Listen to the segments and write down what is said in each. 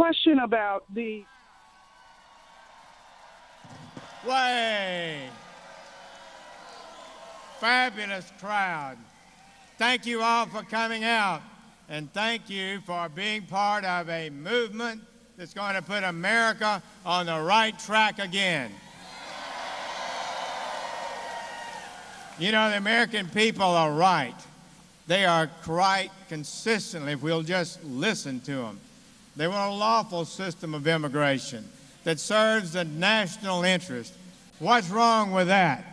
question about the... Way! Fabulous crowd. Thank you all for coming out, and thank you for being part of a movement that's going to put America on the right track again. You know, the American people are right. They are right consistently if we'll just listen to them. They want a lawful system of immigration that serves the national interest. What's wrong with that?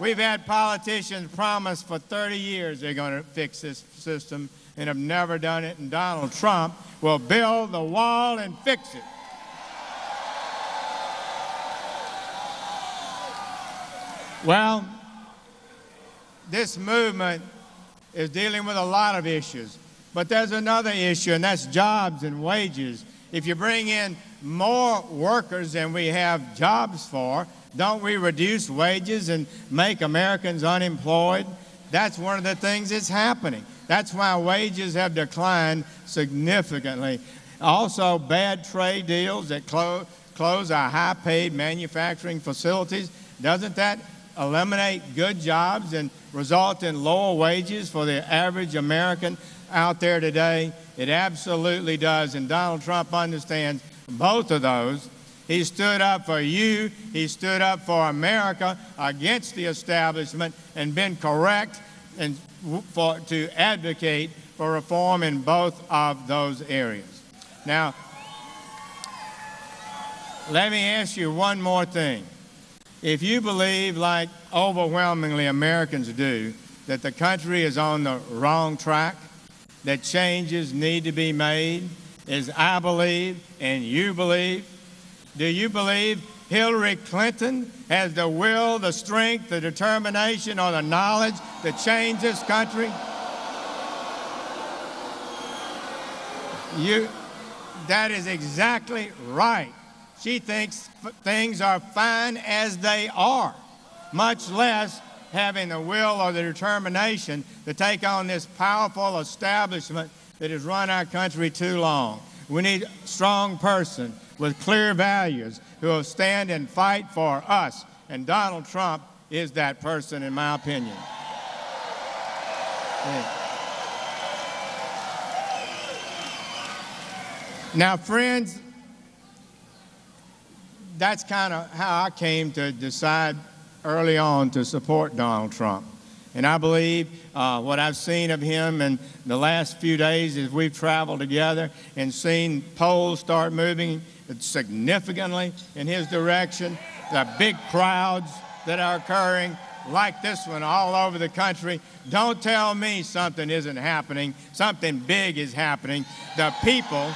We've had politicians promise for 30 years they're going to fix this system and have never done it, and Donald Trump will build the wall and fix it. Well, this movement is dealing with a lot of issues, but there's another issue, and that's jobs and wages. If you bring in more workers than we have jobs for, don't we reduce wages and make Americans unemployed? That's one of the things that's happening. That's why wages have declined significantly. Also, bad trade deals that close our high-paid manufacturing facilities, doesn't that eliminate good jobs and result in lower wages for the average American out there today? It absolutely does, and Donald Trump understands both of those. He stood up for you, he stood up for America against the establishment, and been correct and to advocate for reform in both of those areas. Now, let me ask you one more thing. If you believe, like overwhelmingly Americans do, that the country is on the wrong track, that changes need to be made, as I believe and you believe, do you believe Hillary Clinton has the will, the strength, the determination, or the knowledge to change this country? That is exactly right. She thinks things are fine as they are, much less having the will or the determination to take on this powerful establishment that has run our country too long. We need a strong person with clear values who will stand and fight for us, and Donald Trump is that person, in my opinion. Now, friends, that's kind of how I came to decide early on to support Donald Trump. And I believe what I've seen of him in the last few days as we've traveled together and seen polls start moving significantly in his direction, the big crowds that are occurring like this one all over the country. Don't tell me something isn't happening. Something big is happening. The people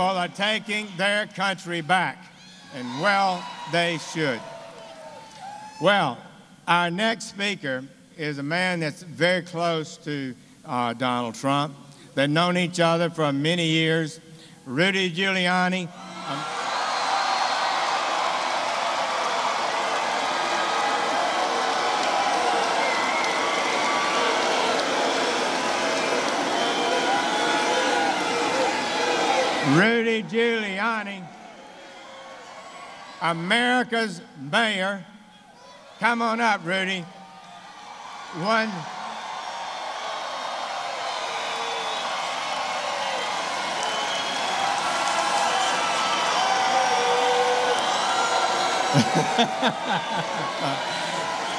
are taking their country back, and well, they should. Well, our next speaker is a man that's very close to Donald Trump. They've known each other for many years. Rudy Giuliani. Rudy Giuliani, America's mayor. Come on up, Rudy. One.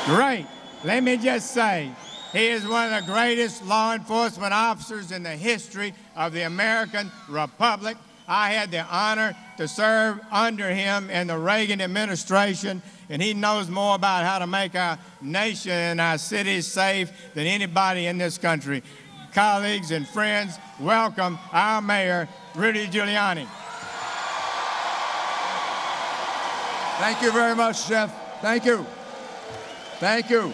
Great. Let me just say, he is one of the greatest law enforcement officers in the history of the American Republic. I had the honor to serve under him in the Reagan administration, and he knows more about how to make our nation and our cities safe than anybody in this country. Colleagues and friends, welcome our mayor, Rudy Giuliani. Thank you very much, Jeff. Thank you. Thank you.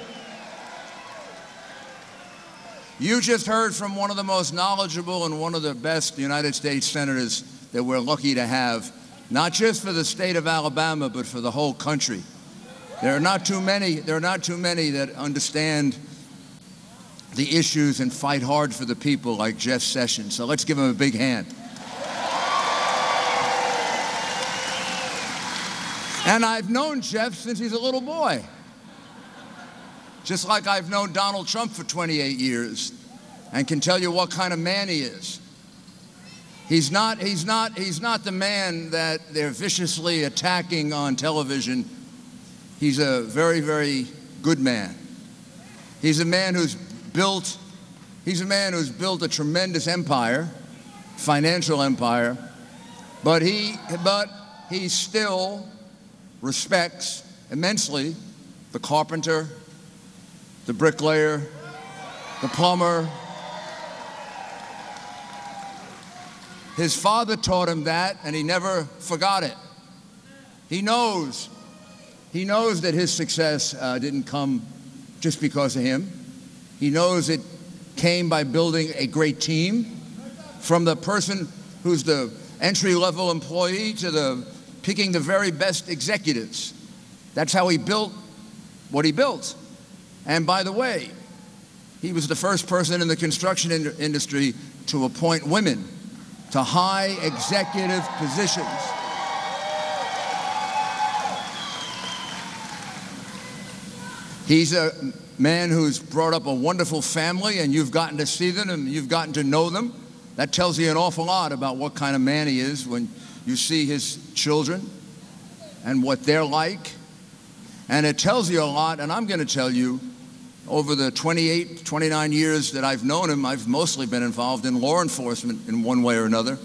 You just heard from one of the most knowledgeable and one of the best United States senators that we're lucky to have, not just for the state of Alabama, but for the whole country. There are not too many that understand the issues and fight hard for the people like Jeff Sessions. So let's give him a big hand. And I've known Jeff since he's a little boy. Just like I've known Donald Trump for 28 years and can tell you what kind of man he is. He's not the man that they're viciously attacking on television. He's a very, very good man. He's a man who's built a tremendous empire, financial empire, but he still respects immensely the carpenter, the bricklayer, the plumber. His father taught him that, and he never forgot it. He knows that his success didn't come just because of him. He knows it came by building a great team, from the person who's the entry-level employee to picking the very best executives. That's how he built what he built. And by the way, he was the first person in the construction industry to appoint women to high executive positions. He's a man who's brought up a wonderful family, and you've gotten to see them and you've gotten to know them. That tells you an awful lot about what kind of man he is when you see his children and what they're like. And it tells you a lot, and I'm going to tell you, over the 28, 29 years that I've known him, I've mostly been involved in law enforcement in one way or another.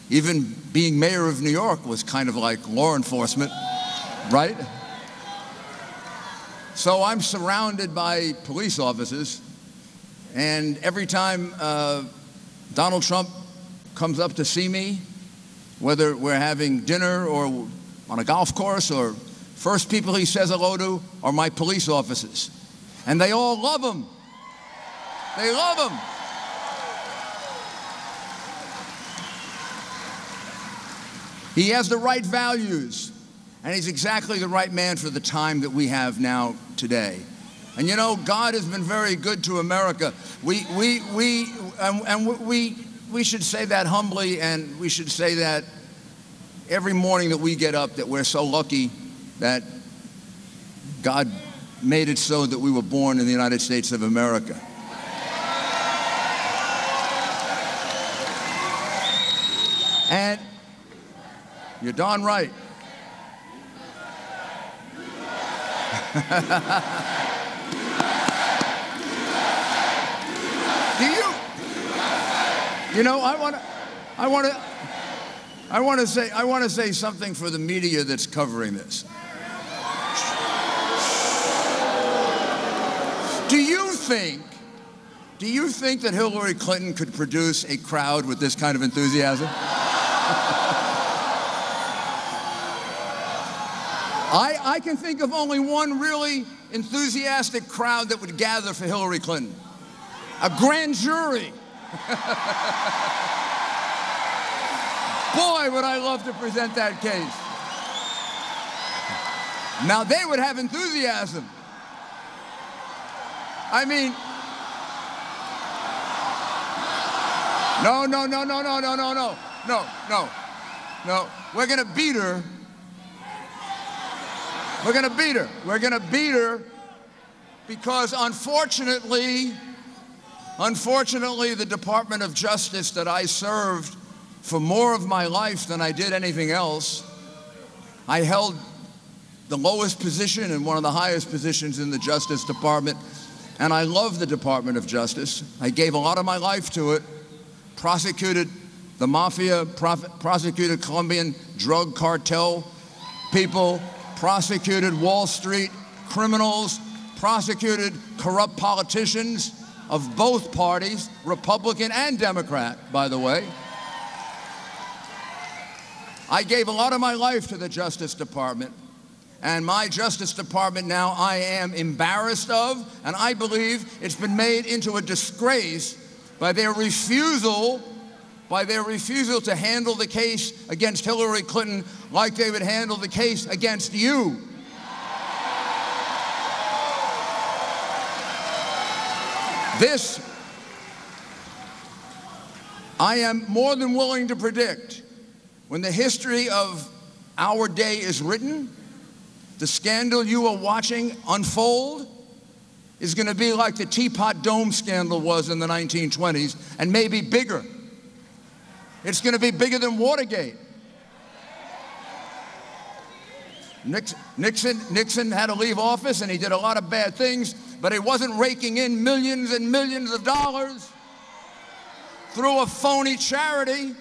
Even being mayor of New York was kind of like law enforcement, right? So I'm surrounded by police officers, and every time Donald Trump comes up to see me, whether we're having dinner or on a golf course, or first people he says hello to are my police officers. And they all love him. They love him. He has the right values, and he's exactly the right man for the time that we have now today. And you know, God has been very good to America. We should say that humbly, and we should say that every morning that we get up, that we're so lucky that God made it so that we were born in the United States of America. And you're darn right. You know, I want to say something for the media that's covering this. Do you think that Hillary Clinton could produce a crowd with this kind of enthusiasm? I can think of only one really enthusiastic crowd that would gather for Hillary Clinton. A grand jury. Boy, would I love to present that case. Now they would have enthusiasm. I mean, no. We're going to beat her. We're going to beat her. We're going to beat her because unfortunately, the Department of Justice that I served for more of my life than I did anything else, I held the lowest position and one of the highest positions in the Justice Department. And I love the Department of Justice. I gave a lot of my life to it, prosecuted the mafia, prosecuted Colombian drug cartel people, prosecuted Wall Street criminals, prosecuted corrupt politicians of both parties, Republican and Democrat, by the way. I gave a lot of my life to the Justice Department. And my Justice Department now I am embarrassed of, and I believe it's been made into a disgrace by their refusal to handle the case against Hillary Clinton like they would handle the case against you. This, I am more than willing to predict, when the history of our day is written, the scandal you are watching unfold is going to be like the Teapot Dome scandal was in the 1920s, and maybe bigger. It's going to be bigger than Watergate. Nixon had to leave office, and he did a lot of bad things, but he wasn't raking in millions and millions of dollars through a phony charity.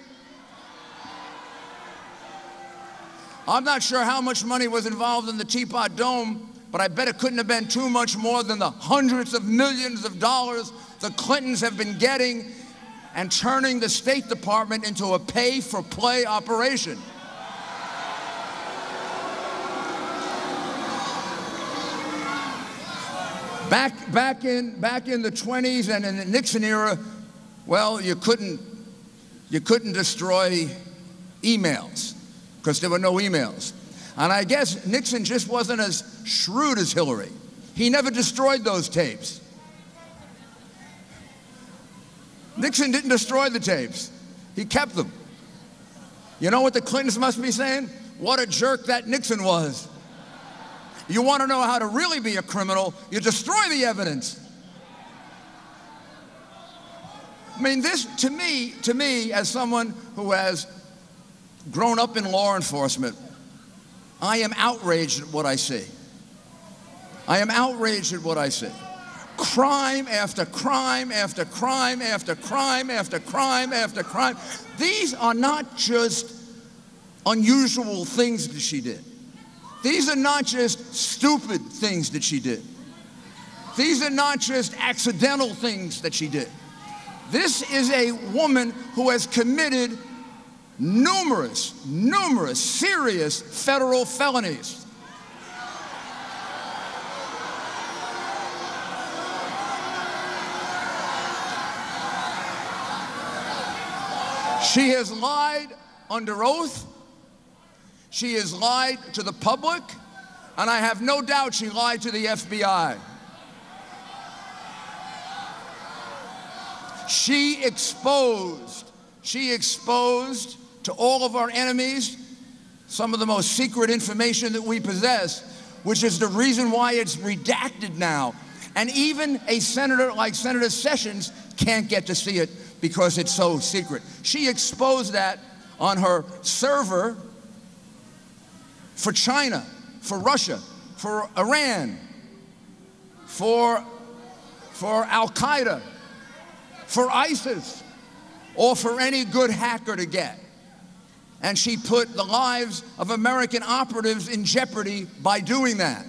I'm not sure how much money was involved in the Teapot Dome, but I bet it couldn't have been too much more than the hundreds of millions of dollars the Clintons have been getting and turning the State Department into a pay-for-play operation. Back in the 20s and in the Nixon era, well, you couldn't destroy emails because there were no emails. And I guess Nixon just wasn't as shrewd as Hillary. He never destroyed those tapes. Nixon didn't destroy the tapes. He kept them. You know what the Clintons must be saying? What a jerk that Nixon was. You want to know how to really be a criminal, you destroy the evidence. I mean, this, to me, as someone who has grown up in law enforcement, I am outraged at what I see. I am outraged at what I see. Crime after crime after crime after crime after crime after crime. These are not just unusual things that she did. These are not just stupid things that she did. These are not just accidental things that she did. This is a woman who has committed numerous serious federal felonies. She has lied under oath. She has lied to the public, and I have no doubt she lied to the FBI. She exposed to all of our enemies some of the most secret information that we possess, which is the reason why it's redacted now. And even a senator like Senator Sessions can't get to see it because it's so secret. She exposed that on her server for China, for Russia, for Iran, for Al-Qaeda, for ISIS, or for any good hacker to get. And she put the lives of American operatives in jeopardy by doing that.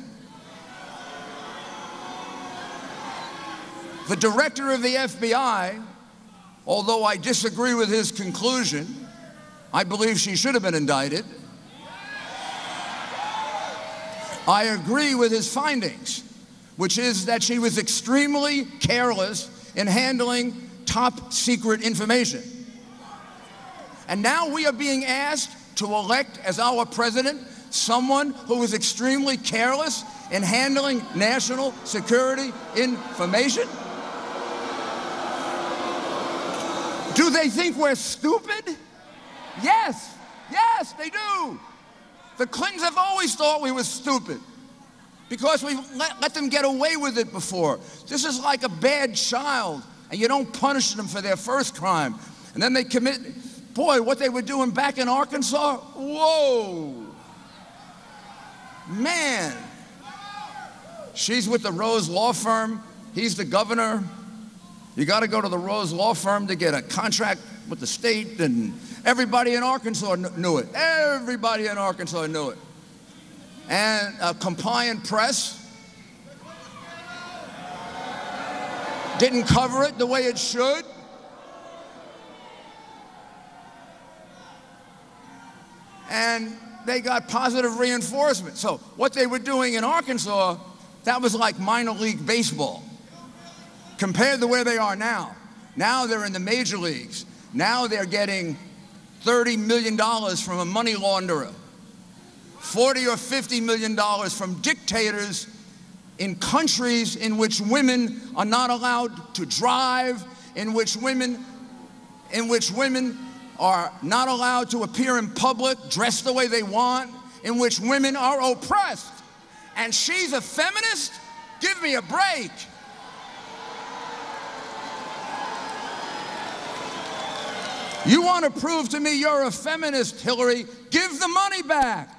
The director of the FBI, although I disagree with his conclusion, I believe she should have been indicted. I agree with his findings, which is that she was extremely careless in handling top secret information. And now we are being asked to elect as our president someone who is extremely careless in handling national security information? Do they think we're stupid? Yes, they do. The Clintons have always thought we were stupid because we let them get away with it before. This is like a bad child, and you don't punish them for their first crime. And then they commit, boy, what they were doing back in Arkansas, whoa. Man. She's with the Rose Law Firm. He's the governor. You got to go to the Rose Law Firm to get a contract with the state, and everybody in Arkansas knew it. Everybody in Arkansas knew it. And a compliant press didn't cover it the way it should. And they got positive reinforcement. So what they were doing in Arkansas, that was like minor league baseball compared to where they are now. Now they're in the major leagues. Now they're getting $30 million from a money launderer, $40 or $50 million from dictators in countries in which women are not allowed to drive, in which women are not allowed to appear in public, dress the way they want, in which women are oppressed. And she's a feminist? Give me a break. You want to prove to me you're a feminist, Hillary? Give the money back.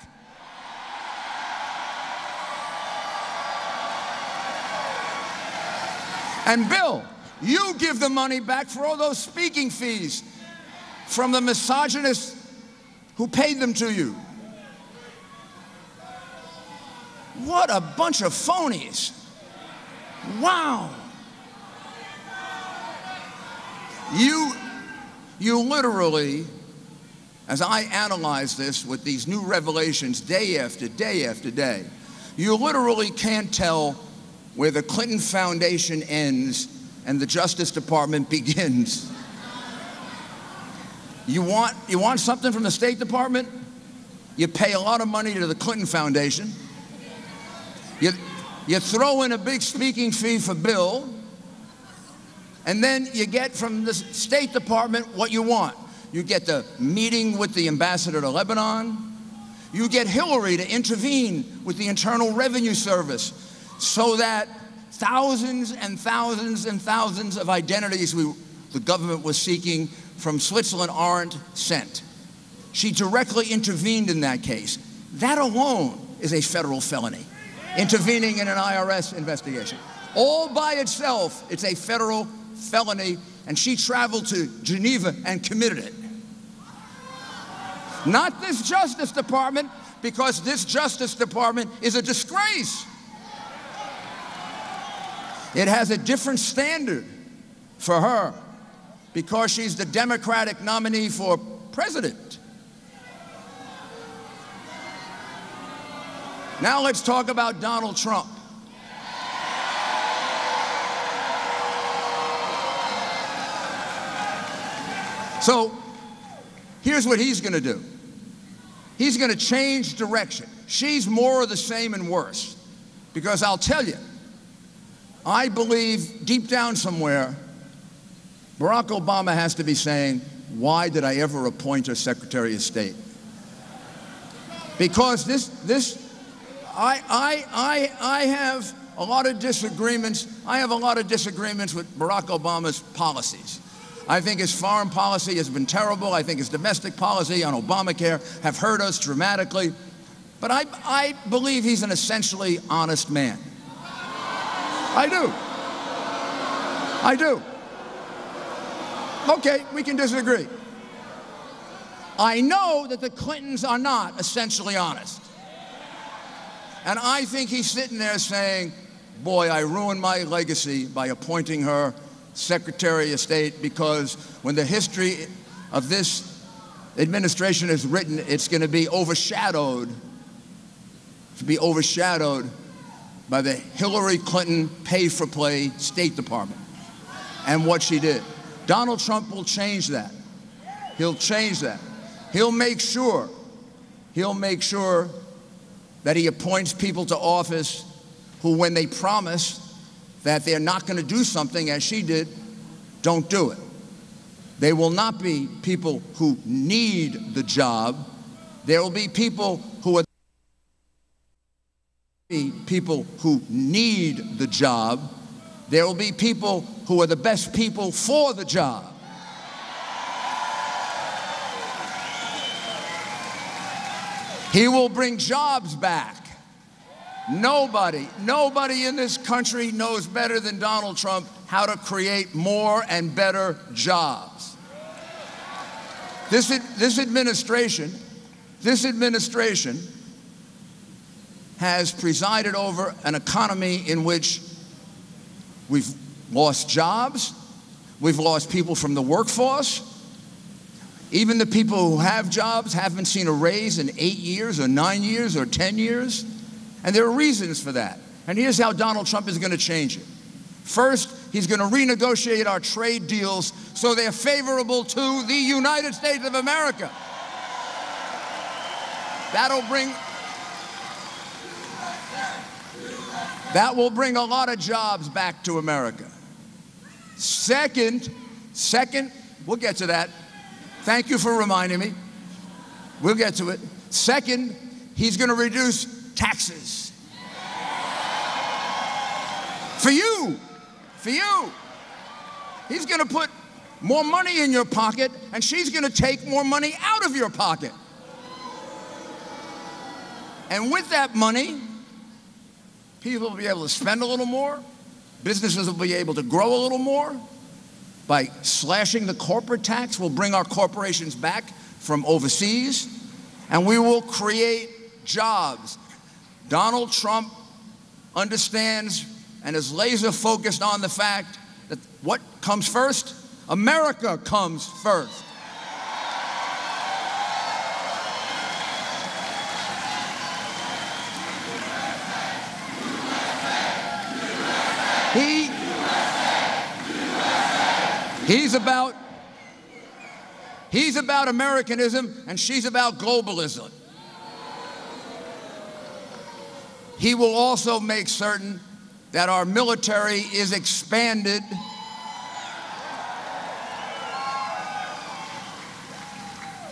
And Bill, you give the money back for all those speaking fees from the misogynists who paid them to you. What a bunch of phonies. Wow. You literally, as I analyze this with these new revelations day after day after day, you literally can't tell where the Clinton Foundation ends and the Justice Department begins. You want something from the State Department? You pay a lot of money to the Clinton Foundation. You throw in a big speaking fee for Bill, and then you get from the State Department what you want. You get the meeting with the ambassador to Lebanon. You get Hillary to intervene with the Internal Revenue Service so that thousands and thousands and thousands of identities the government was seeking from Switzerland aren't sent. She directly intervened in that case. That alone is a federal felony, intervening in an IRS investigation. All by itself, it's a federal felony, and she traveled to Geneva and committed it. Not this Justice Department, because this Justice Department is a disgrace. It has a different standard for her because she's the Democratic nominee for president. Now let's talk about Donald Trump. So here's what he's going to do. He's going to change direction. She's more of the same and worse. Because I'll tell you, I believe deep down somewhere, Barack Obama has to be saying, why did I ever appoint her Secretary of State? Because I have a lot of disagreements. I have a lot of disagreements with Barack Obama's policies. I think his foreign policy has been terrible. I think his domestic policy on Obamacare have hurt us dramatically. But I believe he's an essentially honest man. I do. I do. Okay, we can disagree. I know that the Clintons are not essentially honest. And I think he's sitting there saying, boy, I ruined my legacy by appointing her Secretary of State, because when the history of this administration is written, it's going to be overshadowed by the Hillary Clinton pay-for-play State Department and what she did. Donald Trump will change that. He'll change that. He'll make sure that he appoints people to office who, when they promise that they're not going to do something, as she did, don't do it. They will not be people who need the job. There will be people who need the job. There will be people who are the best people for the job. He will bring jobs back. Nobody in this country knows better than Donald Trump how to create more and better jobs. This administration has presided over an economy in which we've lost jobs, we've lost people from the workforce. Even the people who have jobs haven't seen a raise in 8 years or 9 years or 10 years. And there are reasons for that. And here's how Donald Trump is going to change it. First, he's going to renegotiate our trade deals so they're favorable to the United States of America. That will bring a lot of jobs back to America. Second, we'll get to that. Thank you for reminding me. We'll get to it. Second, he's going to reduce taxes. For you. He's going to put more money in your pocket, and she's going to take more money out of your pocket. And with that money, people will be able to spend a little more. Businesses will be able to grow a little more. By slashing the corporate tax, we'll bring our corporations back from overseas, and we will create jobs. Donald Trump understands and is laser focused on the fact that what comes first? America comes first. He's about Americanism, and she's about globalism. He will also make certain that our military is expanded.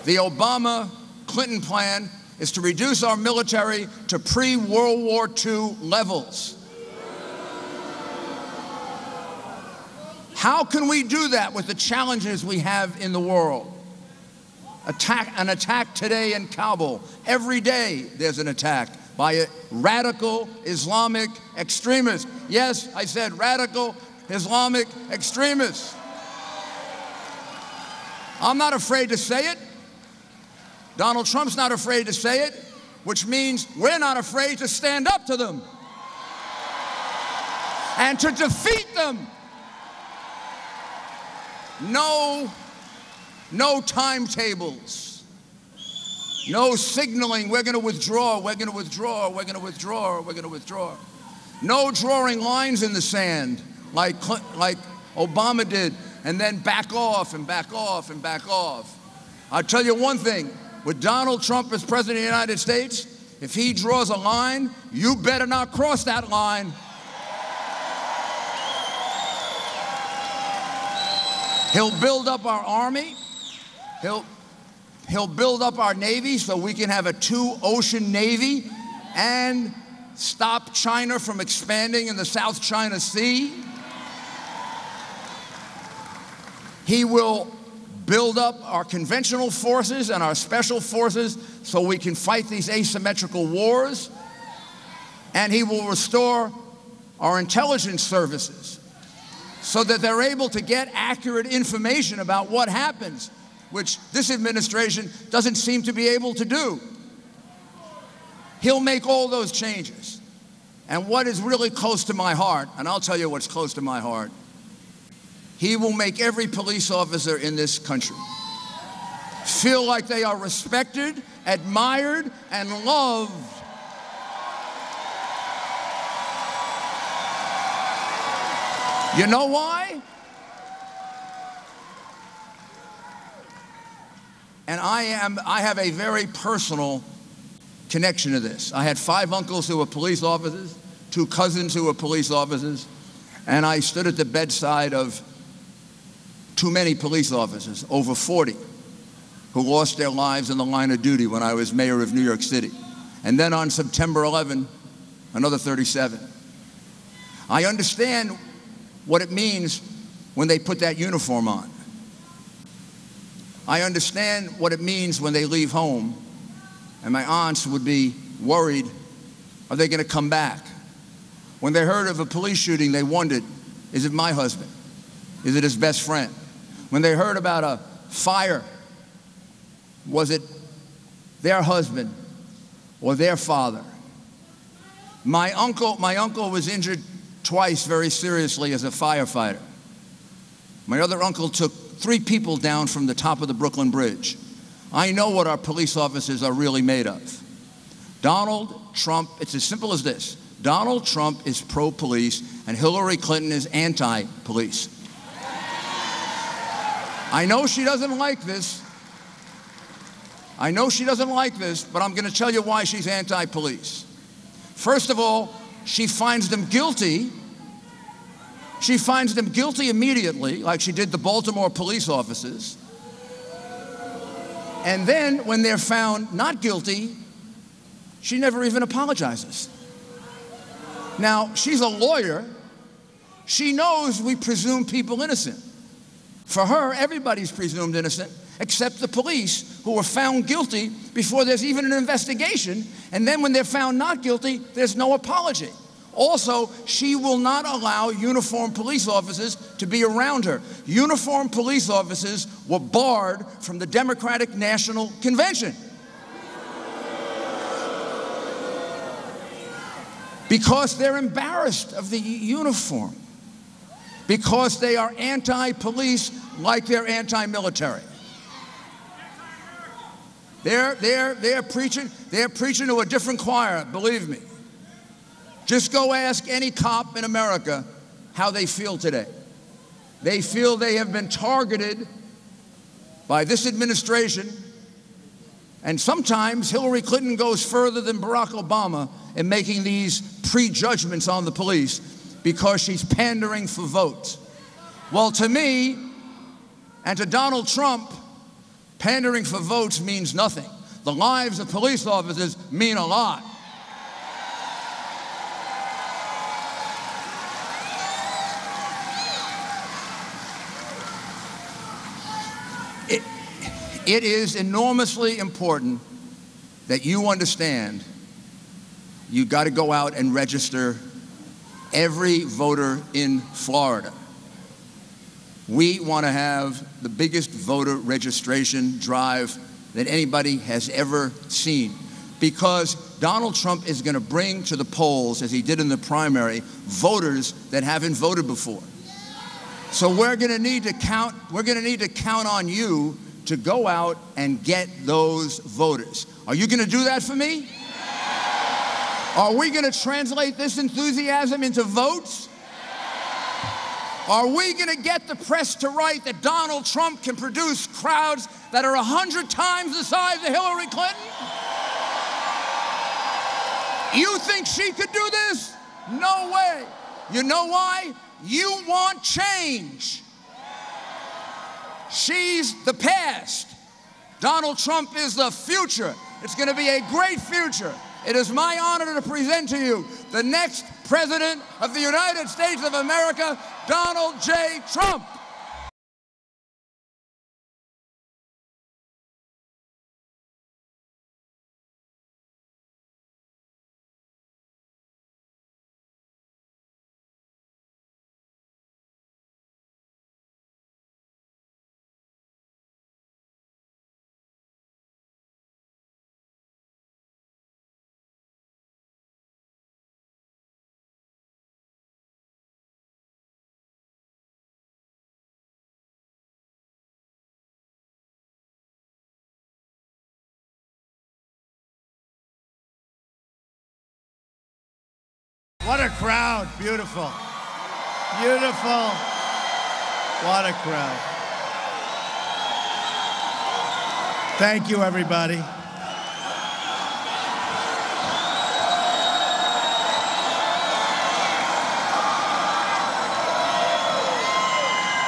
The Obama-Clinton plan is to reduce our military to pre-World War II levels. How can we do that with the challenges we have in the world? An attack today in Kabul. Every day there's an attack by a radical Islamic extremists. Yes, I said radical Islamic extremists. I'm not afraid to say it. Donald Trump's not afraid to say it, which means we're not afraid to stand up to them and to defeat them. No timetables. No signaling, we're going to withdraw, we're going to withdraw, we're going to withdraw, we're going to withdraw. No drawing lines in the sand like Obama did, and then back off and back off and back off. I'll tell you one thing, with Donald Trump as President of the United States, if he draws a line, you better not cross that line. He'll build up our army. He'll build up our Navy so we can have a 2-ocean Navy and stop China from expanding in the South China Sea. He will build up our conventional forces and our special forces so we can fight these asymmetrical wars. And he will restore our intelligence services so that they're able to get accurate information about what happens, which this administration doesn't seem to be able to do. He'll make all those changes. And what is really close to my heart, and I'll tell you what's close to my heart, he will make every police officer in this country feel like they are respected, admired, and loved. You know why? And I have a very personal connection to this. I had 5 uncles who were police officers, 2 cousins who were police officers, and I stood at the bedside of too many police officers, over 40, who lost their lives in the line of duty when I was mayor of New York City. And then on September 11, another 37. I understand what it means when they put that uniform on. I understand what it means when they leave home, and my aunts would be worried, are they going to come back? When they heard of a police shooting, they wondered, is it my husband? Is it his best friend? When they heard about a fire, was it their husband or their father? My uncle was injured twice very seriously as a firefighter. My other uncle took 3 people down from the top of the Brooklyn Bridge. I know what our police officers are really made of. Donald Trump, it's as simple as this. Donald Trump is pro-police and Hillary Clinton is anti-police. I know she doesn't like this. I know she doesn't like this, but I'm going to tell you why she's anti-police. First of all, she finds them guilty. She finds them guilty immediately, like she did the Baltimore police officers. And then when they're found not guilty, she never even apologizes. Now, she's a lawyer. She knows we presume people innocent. For her, everybody's presumed innocent, except the police, who were found guilty before there's even an investigation. And then when they're found not guilty, there's no apology. Also, she will not allow uniformed police officers to be around her. Uniformed police officers were barred from the Democratic National Convention because they're embarrassed of the uniform, because they are anti-police like they're anti-military. They're preaching to a different choir, believe me. Just go ask any cop in America how they feel today. They feel they have been targeted by this administration, and sometimes Hillary Clinton goes further than Barack Obama in making these prejudgments on the police because she's pandering for votes. Well, to me and to Donald Trump, pandering for votes means nothing. The lives of police officers mean a lot. It is enormously important that you understand you got to go out and register every voter in Florida. We want to have the biggest voter registration drive that anybody has ever seen, because Donald Trump is going to bring to the polls, as he did in the primary, voters that haven't voted before. So we're going to need to count on you to go out and get those voters. Are you going to do that for me? Are we going to translate this enthusiasm into votes? Are we going to get the press to write that Donald Trump can produce crowds that are 100 times the size of Hillary Clinton? You think she could do this? No way. You know why? You want change. She's the past. Donald Trump is the future. It's going to be a great future. It is my honor to present to you the next President of the United States of America, Donald J. Trump. What a crowd. Beautiful. Beautiful. What a crowd. Thank you, everybody.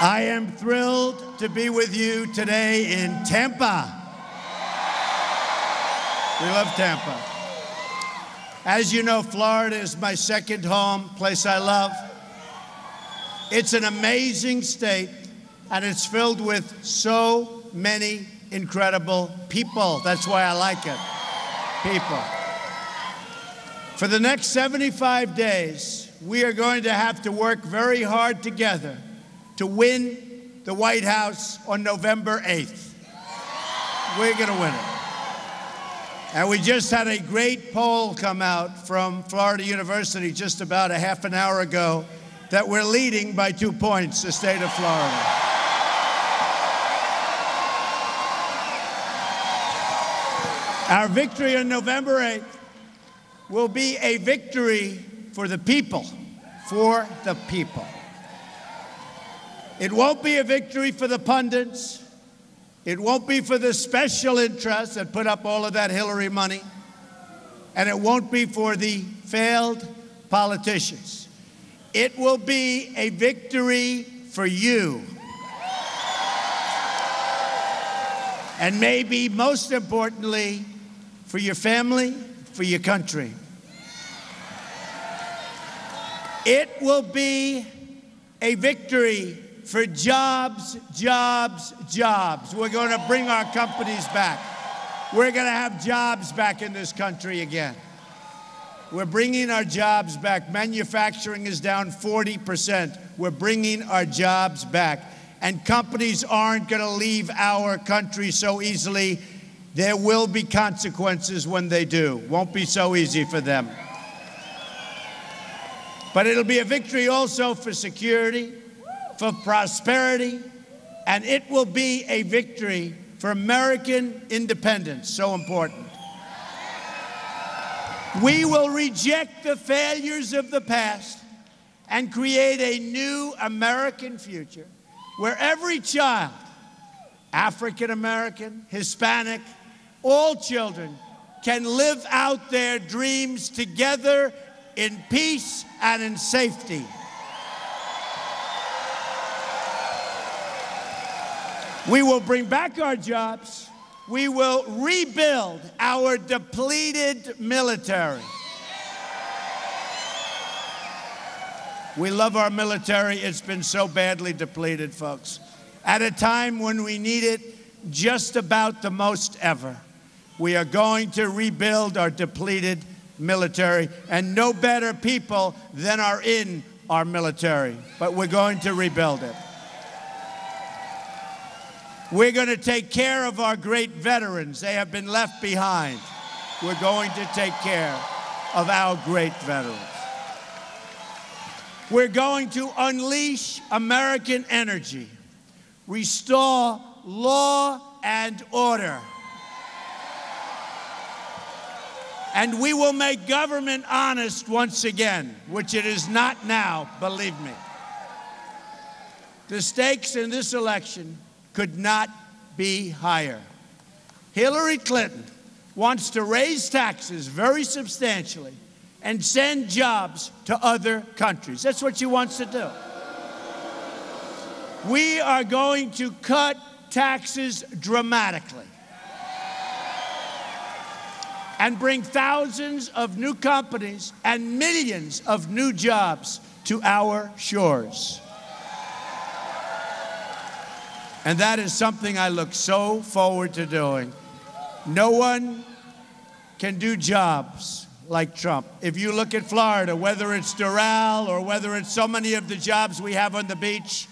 I am thrilled to be with you today in Tampa. We love Tampa. As you know, Florida is my second home, place I love. It's an amazing state, and it's filled with so many incredible people. That's why I like it. People. For the next 75 days, we are going to have to work very hard together to win the White House on November 8th. We're going to win it. And we just had a great poll come out from Florida University just about a half an hour ago that we're leading by 2 points, the state of Florida. Our victory on November 8th will be a victory for the people, for the people. It won't be a victory for the pundits. It won't be for the special interests that put up all of that Hillary money. And it won't be for the failed politicians. It will be a victory for you. And maybe most importantly, for your family, for your country. It will be a victory for jobs, jobs, jobs. We're going to bring our companies back. We're going to have jobs back in this country again. We're bringing our jobs back. Manufacturing is down 40%. We're bringing our jobs back. And companies aren't going to leave our country so easily. There will be consequences when they do. Won't be so easy for them. But it'll be a victory also for security, for prosperity, and it will be a victory for American independence, so important. We will reject the failures of the past and create a new American future where every child, African American, Hispanic, all children, can live out their dreams together in peace and in safety. We will bring back our jobs. We will rebuild our depleted military. We love our military. It's been so badly depleted, folks. At a time when we need it just about the most ever. We are going to rebuild our depleted military, and no better people than are in our military. But we're going to rebuild it. We're going to take care of our great veterans. They have been left behind. We're going to take care of our great veterans. We're going to unleash American energy, restore law and order. And we will make government honest once again, which it is not now, believe me. The stakes in this election could not be higher. Hillary Clinton wants to raise taxes very substantially and send jobs to other countries. That's what she wants to do. We are going to cut taxes dramatically and bring thousands of new companies and millions of new jobs to our shores. And that is something I look so forward to doing. No one can do jobs like Trump. If you look at Florida, whether it's Doral or whether it's so many of the jobs we have on the beach,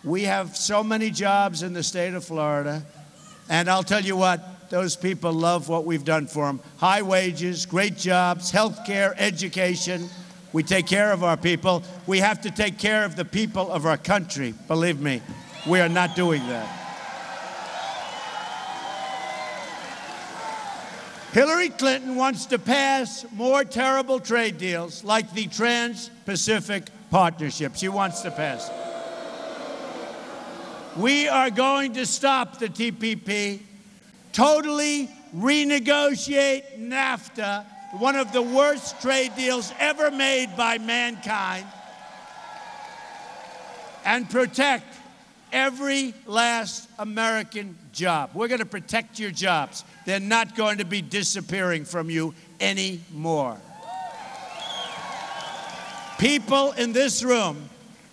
we have so many jobs in the state of Florida. And I'll tell you what, those people love what we've done for them. High wages, great jobs, health care, education. We take care of our people. We have to take care of the people of our country. Believe me, we are not doing that. Hillary Clinton wants to pass more terrible trade deals like the Trans-Pacific Partnership. She wants to pass it. We are going to stop the TPP, totally renegotiate NAFTA, one of the worst trade deals ever made by mankind, and protect every last American job. We're going to protect your jobs. They're not going to be disappearing from you anymore. People in this room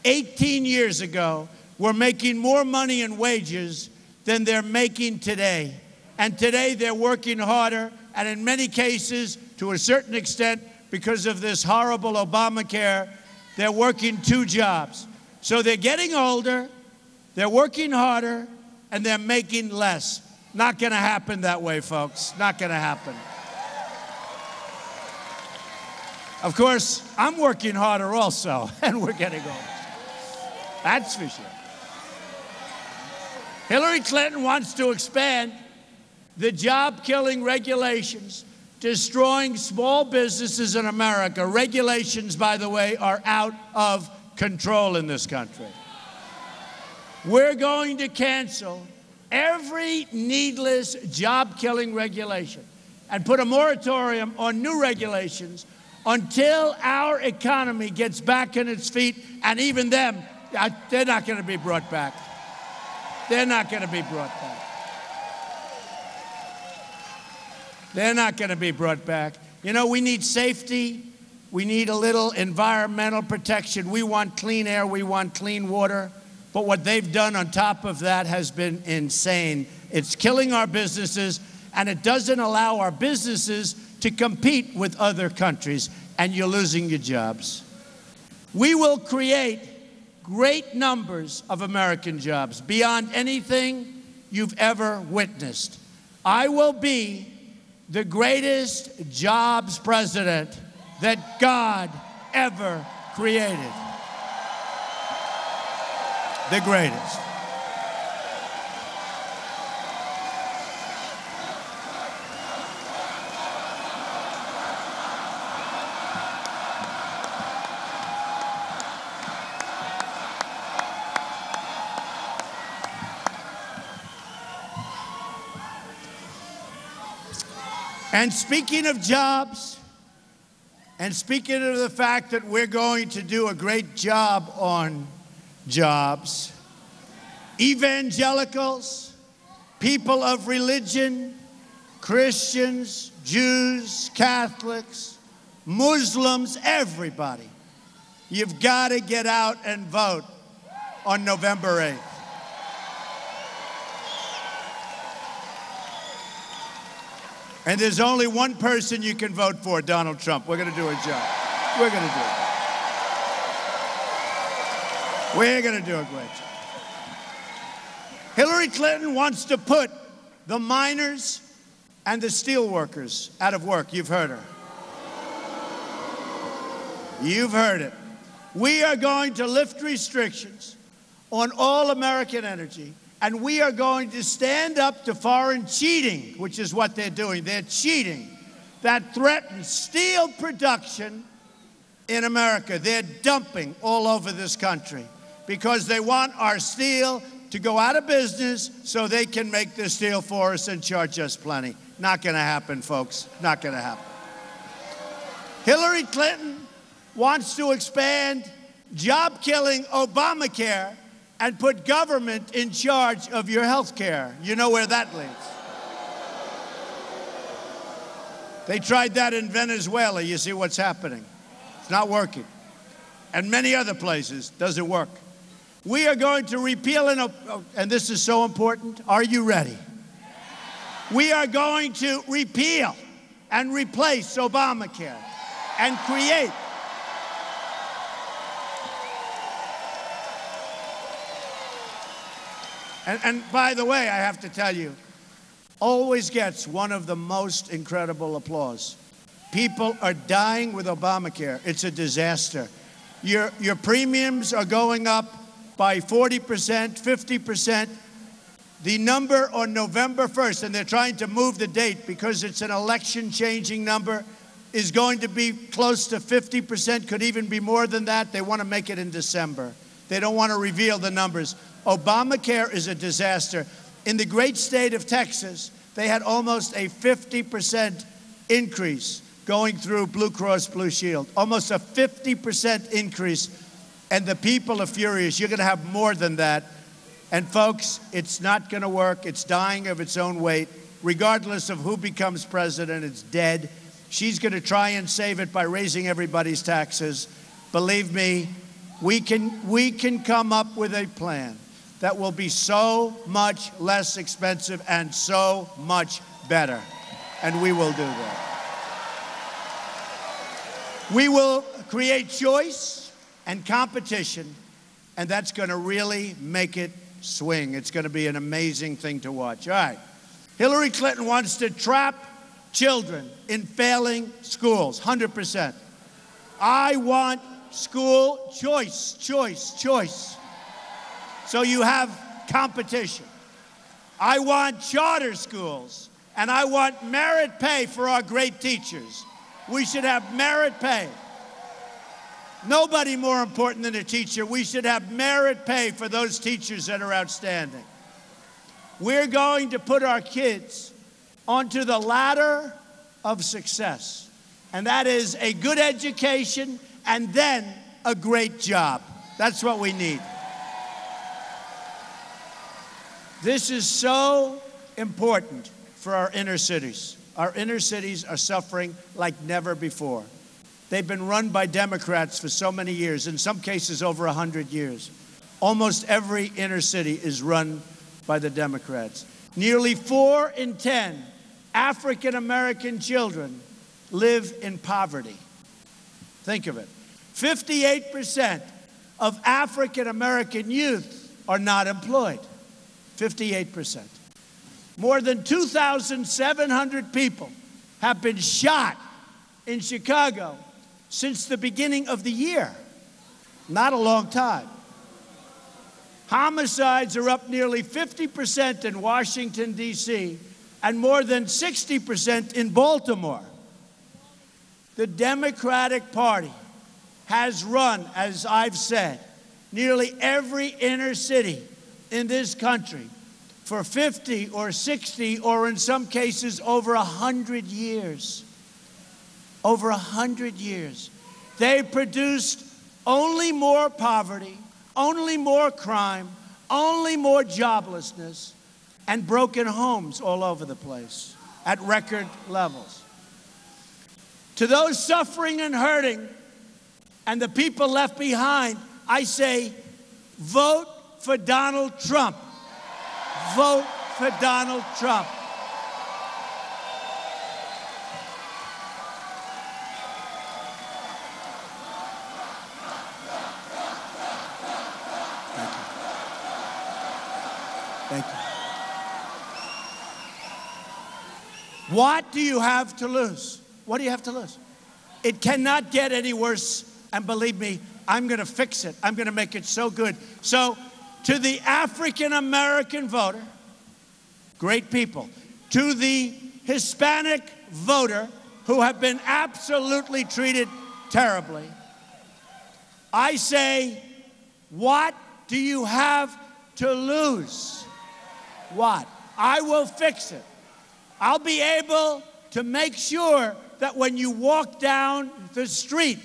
18 years ago were making more money in wages than they're making today. And today they're working harder, and in many cases, to a certain extent, because of this horrible Obamacare, they're working 2 jobs. So they're getting older, they're working harder, and they're making less. Not going to happen that way, folks. Not going to happen. Of course, I'm working harder also, and we're getting older. That's for sure. Hillary Clinton wants to expand the job-killing regulations, destroying small businesses in America. Regulations, by the way, are out of control in this country. We're going to cancel every needless job-killing regulation and put a moratorium on new regulations until our economy gets back on its feet, and even them, they're not going to be brought back. They're not going to be brought back. They're not going to be brought back. You know, we need safety. We need a little environmental protection. We want clean air. We want clean water. But what they've done on top of that has been insane. It's killing our businesses, and it doesn't allow our businesses to compete with other countries, and you're losing your jobs. We will create great numbers of American jobs beyond anything you've ever witnessed. I will be the greatest jobs president that God ever created. The greatest. And speaking of jobs, and speaking of the fact that we're going to do a great job on jobs, evangelicals, people of religion, Christians, Jews, Catholics, Muslims, everybody, you've got to get out and vote on November 8th. And there's only one person you can vote for, Donald Trump. We're going to do a job. We're going to do it. We're going to do a great job. Hillary Clinton wants to put the miners and the steel workers out of work. You've heard her. You've heard it. We are going to lift restrictions on all American energy. And we are going to stand up to foreign cheating, which is what they're doing. They're cheating. That threatens steel production in America. They're dumping all over this country because they want our steel to go out of business so they can make the steel for us and charge us plenty. Not going to happen, folks. Not going to happen. Hillary Clinton wants to expand job-killing Obamacare and put government in charge of your health care. You know where that leads. They tried that in Venezuela. You see what's happening. It's not working. And many other places, doesn't work. We are going to repeal, and this is so important. Are you ready? We are going to repeal and replace Obamacare and create And by the way, I have to tell you, always gets one of the most incredible applause. People are dying with Obamacare. It's a disaster. Your premiums are going up by 40%, 50%. The number on November 1st, and they're trying to move the date because it's an election-changing number, is going to be close to 50%, could even be more than that. They want to make it in December. They don't want to reveal the numbers. Obamacare is a disaster. In the great state of Texas, they had almost a 50% increase going through Blue Cross Blue Shield. Almost a 50% increase. And the people are furious. You're going to have more than that. And folks, it's not going to work. It's dying of its own weight. Regardless of who becomes president, it's dead. She's going to try and save it by raising everybody's taxes. Believe me, we can come up with a plan that will be so much less expensive and so much better. And we will do that. We will create choice and competition, and that's going to really make it swing. It's going to be an amazing thing to watch. All right. Hillary Clinton wants to trap children in failing schools, 100%. I want school choice, choice, choice. So you have competition. I want charter schools, and I want merit pay for our great teachers. We should have merit pay. Nobody more important than a teacher. We should have merit pay for those teachers that are outstanding. We're going to put our kids onto the ladder of success. and that is a good education and then a great job. That's what we need. This is so important for our inner cities. Our inner cities are suffering like never before. They've been run by Democrats for so many years, in some cases over 100 years. Almost every inner city is run by the Democrats. Nearly 4 in 10 African-American children live in poverty. Think of it. 58% of African-American youth are not employed. 58%. More than 2,700 people have been shot in Chicago since the beginning of the year. Not a long time. Homicides are up nearly 50% in Washington, D.C., and more than 60% in Baltimore. The Democratic Party has run, as I've said, nearly every inner city in this country for 50 or 60 or in some cases over 100 years. Over 100 years. They produced only more poverty, only more crime, only more joblessness, and broken homes all over the place at record levels. To those suffering and hurting and the people left behind, I say, vote for Donald Trump. Vote for Donald Trump. Thank you. What do you have to lose? What do you have to lose? It cannot get any worse, and believe me, I'm going to fix it. I'm going to make it so good. So, to the African-American voter, great people. To the Hispanic voter, who have been absolutely treated terribly, I say, what do you have to lose? What? I will fix it. I'll be able to make sure that when you walk down the street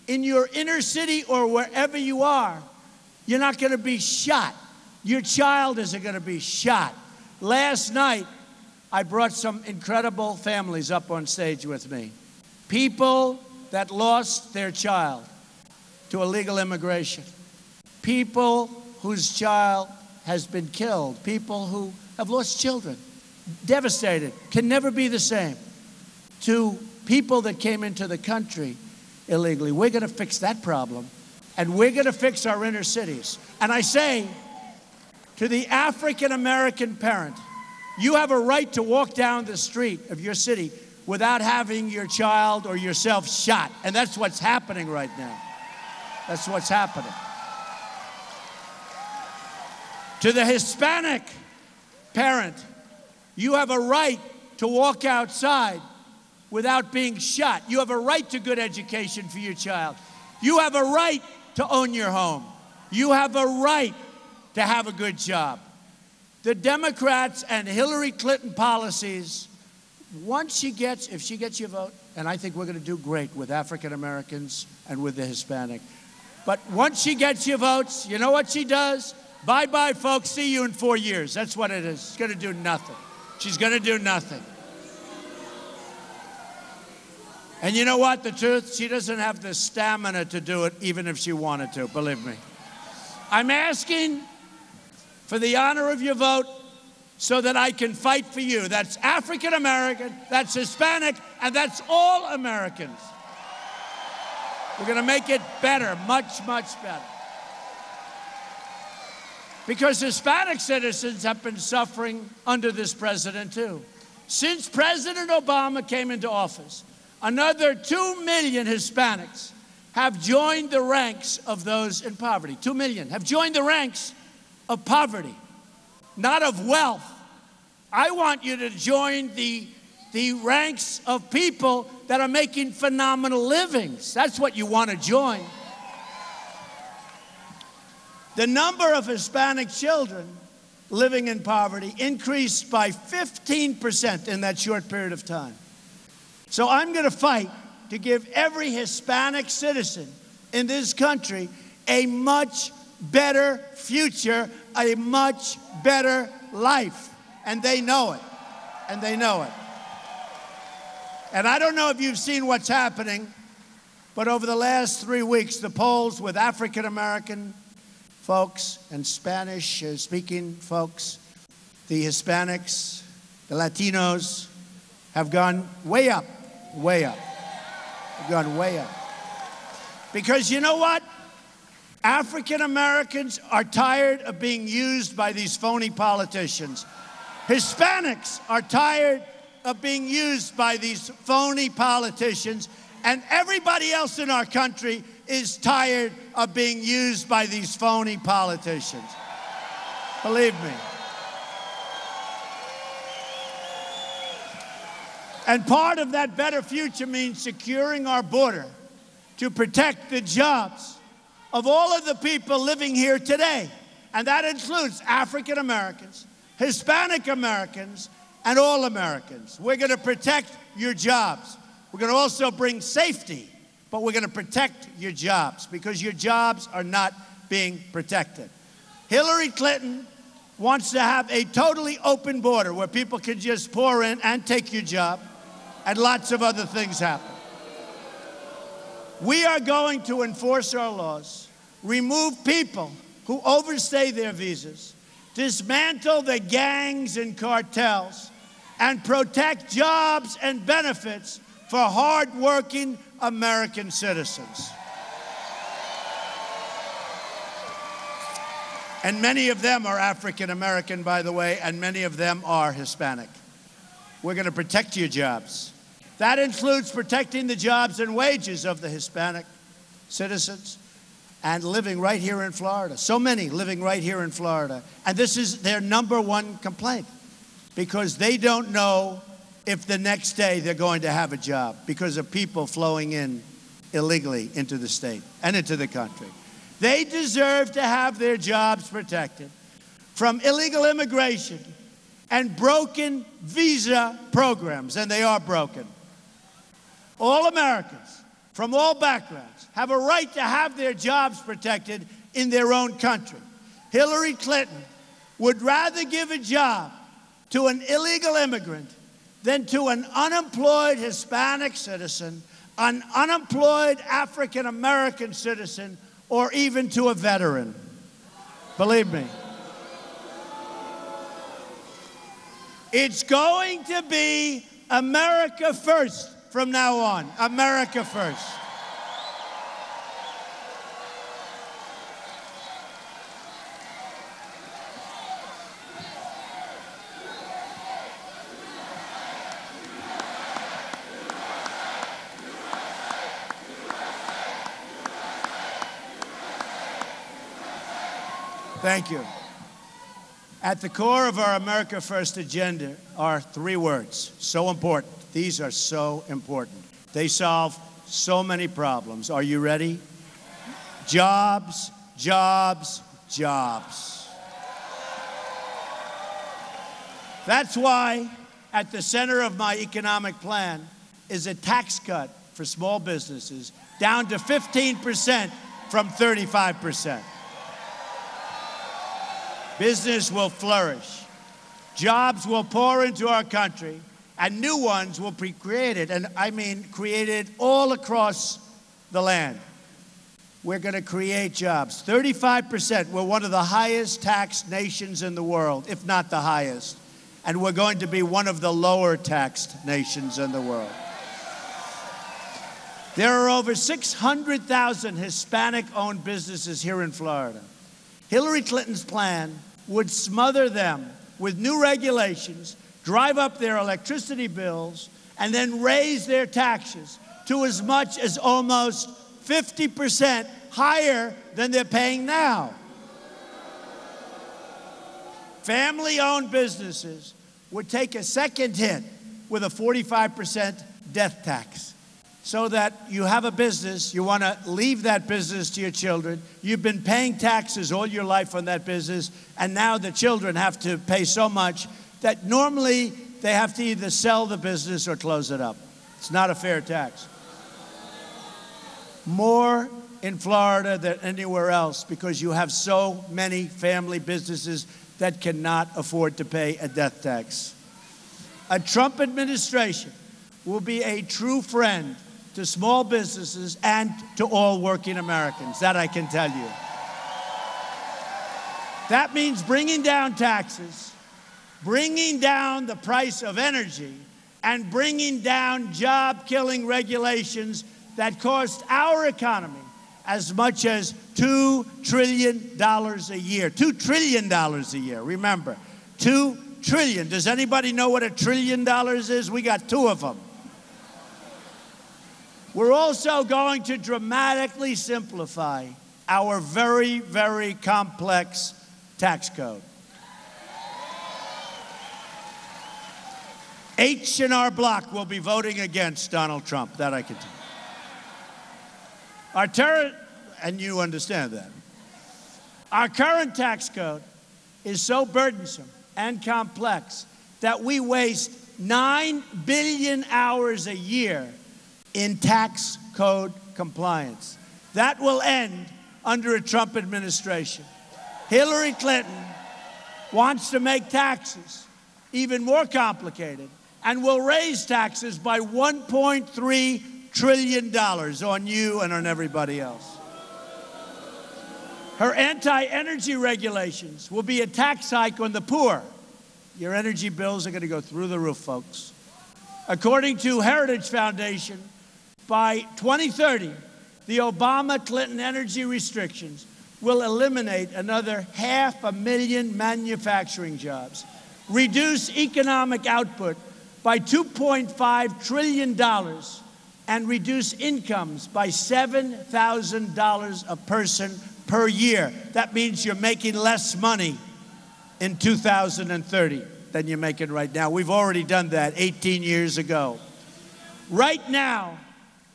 in your inner city or wherever you are, you're not going to be shot. Your child isn't going to be shot. Last night, I brought some incredible families up on stage with me. People that lost their child to illegal immigration. People whose child has been killed. People who have lost children. Devastated. Can never be the same. To people that came into the country illegally. We're going to fix that problem. And we're going to fix our inner cities. And I say to the African-American parent, you have a right to walk down the street of your city without having your child or yourself shot. And that's what's happening right now. That's what's happening. To the Hispanic parent, you have a right to walk outside without being shot. You have a right to good education for your child. You have a right to own your home. You have a right to have a good job. The Democrats and Hillary Clinton policies, if she gets your vote, and I think we're going to do great with African Americans and with the Hispanic, but once she gets your votes, you know what she does? Bye-bye, folks. See you in 4 years. That's what it is. She's going to do nothing. She's going to do nothing. And you know what? The truth, she doesn't have the stamina to do it, even if she wanted to, believe me. I'm asking for the honor of your vote so that I can fight for you. That's African American, that's Hispanic, and that's all Americans. We're going to make it better, much, much better. Because Hispanic citizens have been suffering under this president, too. Since President Obama came into office, another 2 million Hispanics have joined the ranks of those in poverty. 2 million have joined the ranks of poverty, not of wealth. I want you to join the ranks of people that are making phenomenal livings. That's what you want to join. The number of Hispanic children living in poverty increased by 15% in that short period of time. So I'm going to fight to give every Hispanic citizen in this country a much better future, a much better life. And they know it. And they know it. And I don't know if you've seen what's happening, but over the last 3 weeks, the polls with African-American folks and Spanish-speaking folks, the Hispanics, the Latinos, have gone way up, way up. They've gone way up. Because you know what? African Americans are tired of being used by these phony politicians. Hispanics are tired of being used by these phony politicians. And everybody else in our country is tired of being used by these phony politicians. Believe me. And part of that better future means securing our border to protect the jobs of all of the people living here today. And that includes African Americans, Hispanic Americans, and all Americans. We're going to protect your jobs. We're going to also bring safety, but we're going to protect your jobs because your jobs are not being protected. Hillary Clinton wants to have a totally open border where people can just pour in and take your job, and lots of other things happen. We are going to enforce our laws, remove people who overstay their visas, dismantle the gangs and cartels, and protect jobs and benefits for hard-working American citizens. And many of them are African American, by the way, and many of them are Hispanic. We're going to protect your jobs. That includes protecting the jobs and wages of the Hispanic citizens and living right here in Florida. So many living right here in Florida. And this is their #1 complaint because they don't know if the next day they're going to have a job because of people flowing in illegally into the state and into the country. They deserve to have their jobs protected from illegal immigration and broken visa programs, and they are broken. All Americans from all backgrounds have a right to have their jobs protected in their own country. Hillary Clinton would rather give a job to an illegal immigrant than to an unemployed Hispanic citizen, an unemployed African American citizen, or even to a veteran. Believe me. It's going to be America first from now on. America first. Thank you. At the core of our America First agenda are 3 words, so important. These are so important. They solve so many problems. Are you ready? Jobs, jobs, jobs. That's why at the center of my economic plan is a tax cut for small businesses down to 15% from 35%. Business will flourish. Jobs will pour into our country, and new ones will be created, and I mean created all across the land. We're going to create jobs. 35%. We're one of the highest taxed nations in the world, if not the highest. And we're going to be one of the lower taxed nations in the world. There are over 600,000 Hispanic-owned businesses here in Florida. Hillary Clinton's plan would smother them with new regulations, drive up their electricity bills, and then raise their taxes to as much as almost 50% higher than they're paying now. Family-owned businesses would take a second hit with a 45% death tax. So that you have a business, you want to leave that business to your children. You've been paying taxes all your life on that business, and now the children have to pay so much that normally they have to either sell the business or close it up. It's not a fair tax. more in Florida than anywhere else because you have so many family businesses that cannot afford to pay a death tax. A Trump administration will be a true friend to small businesses and to all working Americans. That I can tell you. That means bringing down taxes, bringing down the price of energy, and bringing down job-killing regulations that cost our economy as much as $2 trillion a year. $2 trillion a year, remember. $2 trillion. Does anybody know what $1 trillion is? We got two of them. We're also going to dramatically simplify our very, very complex tax code. H in our block will be voting against Donald Trump. That I can tell you. And you understand that. Our current tax code is so burdensome and complex that we waste 9 billion hours a year in tax code compliance. That will end under a Trump administration. Hillary Clinton wants to make taxes even more complicated and will raise taxes by $1.3 trillion on you and on everybody else. Her anti-energy regulations will be a tax hike on the poor. Your energy bills are going to go through the roof, folks. According to Heritage Foundation, by 2030, the Obama-Clinton energy restrictions will eliminate another 500,000 manufacturing jobs, reduce economic output by $2.5 trillion, and reduce incomes by $7,000 a person per year. That means you're making less money in 2030 than you're making right now. We've already done that 18 years ago. Right now,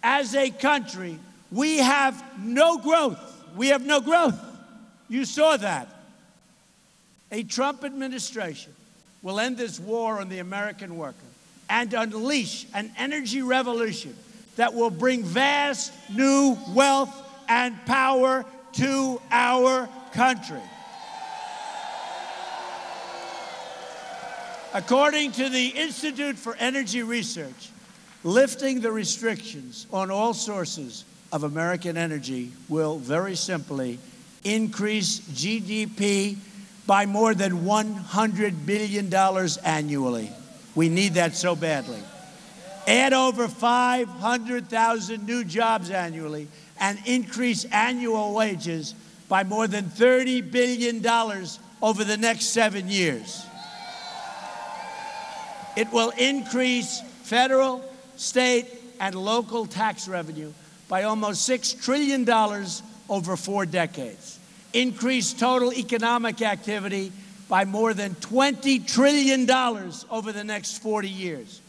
as a country, we have no growth. We have no growth. You saw that. A Trump administration will end this war on the American worker and unleash an energy revolution that will bring vast new wealth and power to our country. According to the Institute for Energy Research, lifting the restrictions on all sources of American energy will very simply increase GDP by more than $100 billion annually. We need that so badly. Add over 500,000 new jobs annually and increase annual wages by more than $30 billion over the next 7 years. It will increase federal, state, and local tax revenue by almost $6 trillion over 4 decades. Increase total economic activity by more than $20 trillion over the next 40 years.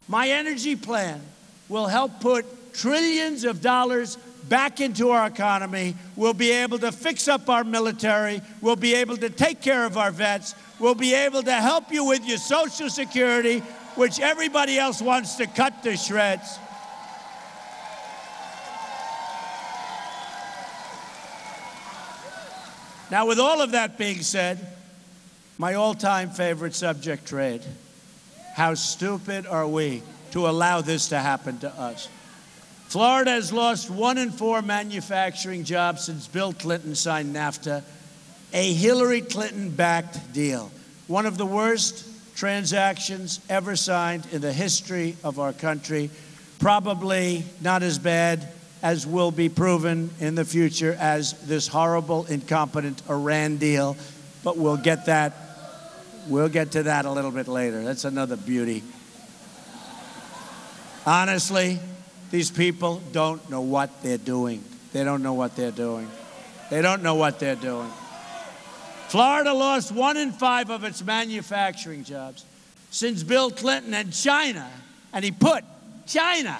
My energy plan will help put trillions of dollars back into our economy. We'll be able to fix up our military. We'll be able to take care of our vets. We'll be able to help you with your Social Security, which everybody else wants to cut to shreds. Now, with all of that being said, my all-time favorite subject, trade. How stupid are we to allow this to happen to us? Florida has lost 1 in 4 manufacturing jobs since Bill Clinton signed NAFTA, a Hillary Clinton-backed deal. One of the worst transactions ever signed in the history of our country. Probably not as bad as will be proven in the future as this horrible, incompetent Iran deal. But we'll get to that a little bit later. That's another beauty. Honestly, these people don't know what they're doing. They don't know what they're doing. They don't know what they're doing. Florida lost 1 in 5 of its manufacturing jobs since Bill Clinton and China, and he put China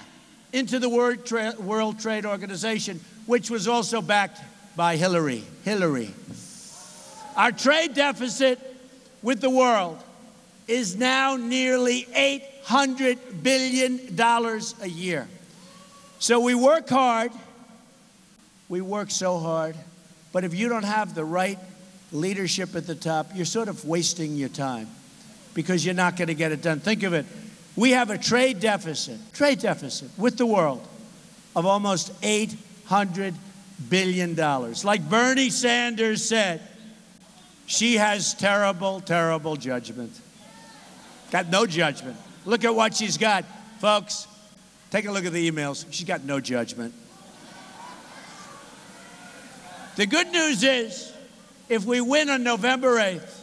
into the World Trade Organization, which was also backed by Hillary. Our trade deficit with the world is now nearly $800 billion a year. So we work hard We work so hard. But if you don't have the right leadership at the top, you're sort of wasting your time because you're not going to get it done. Think of it. We have a trade deficit with the world of almost $800 billion. Like Bernie Sanders said, she has terrible, terrible judgment. Got no judgment. Look at what she's got. Folks, take a look at the emails. She's got no judgment. The good news is, if we win on November 8th,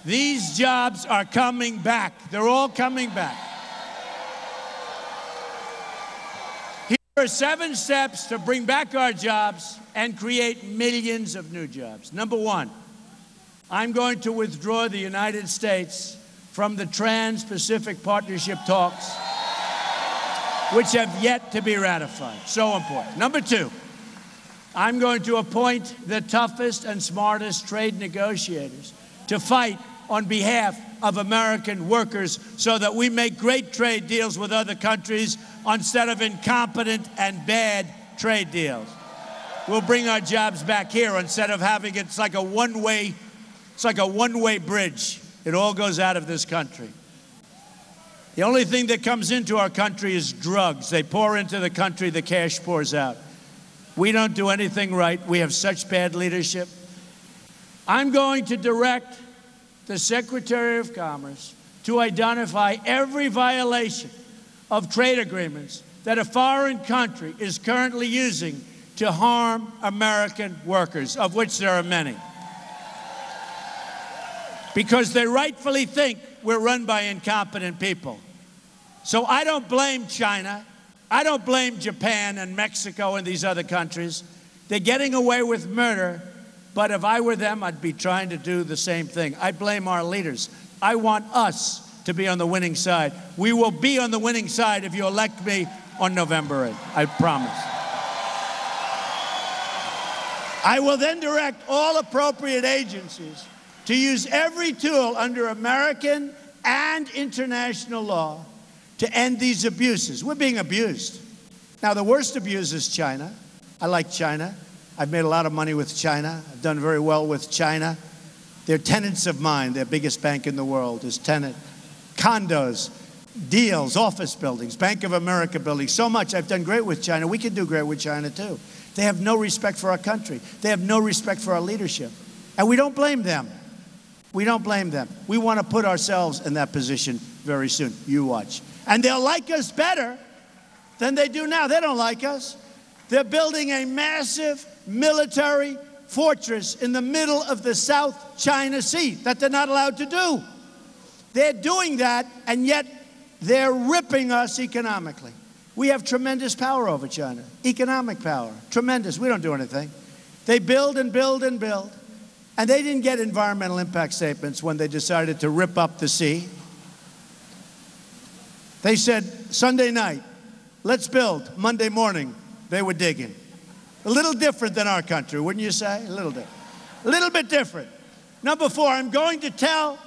these jobs are coming back. They're all coming back. Here are 7 steps to bring back our jobs and create millions of new jobs. Number 1, I'm going to withdraw the United States from the Trans-Pacific Partnership talks, which have yet to be ratified. So important. Number 2, I'm going to appoint the toughest and smartest trade negotiators to fight on behalf of American workers so that we make great trade deals with other countries instead of incompetent and bad trade deals. We'll bring our jobs back here instead of having it's like a one-way bridge. It all goes out of this country. The only thing that comes into our country is drugs. They pour into the country, the cash pours out. We don't do anything right. We have such bad leadership. I'm going to direct the Secretary of Commerce to identify every violation of trade agreements that a foreign country is currently using to harm American workers, of which there are many. Because they rightfully think we're run by incompetent people. So I don't blame China. I don't blame Japan and Mexico and these other countries. They're getting away with murder, but if I were them, I'd be trying to do the same thing. I blame our leaders. I want us to be on the winning side. We will be on the winning side if you elect me on November 8th. I promise. I will then direct all appropriate agencies to use every tool under American and international law to end these abuses. We're being abused. Now, the worst abuse is China. I like China. I've made a lot of money with China. I've done very well with China. They're tenants of mine. Their biggest bank in the world is tenant. Condos, deals, office buildings, Bank of America buildings, so much. I've done great with China. We can do great with China, too. They have no respect for our country. They have no respect for our leadership. And we don't blame them. We don't blame them. We want to put ourselves in that position very soon. You watch. And they'll like us better than they do now. They don't like us. They're building a massive military fortress in the middle of the South China Sea that they're not allowed to do. They're doing that, and yet they're ripping us economically. We have tremendous power over China, economic power, tremendous. We don't do anything. They build and build and build. And they didn't get environmental impact statements when they decided to rip up the sea. They said, Sunday night, let's build. Monday morning, they were digging. A little different than our country, wouldn't you say? A little different. A little bit different. Number 4, I'm going to tell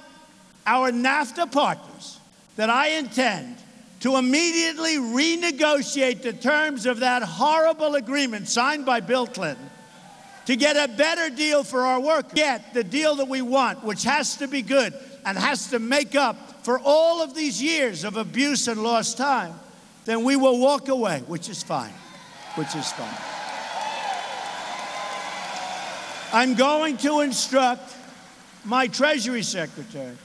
our NAFTA partners that I intend to immediately renegotiate the terms of that horrible agreement signed by Bill Clinton to get a better deal for our workers. Get the deal that we want, which has to be good and has to make up for all of these years of abuse and lost time, then we will walk away, which is fine, which is fine. I'm going to instruct my Treasury Secretary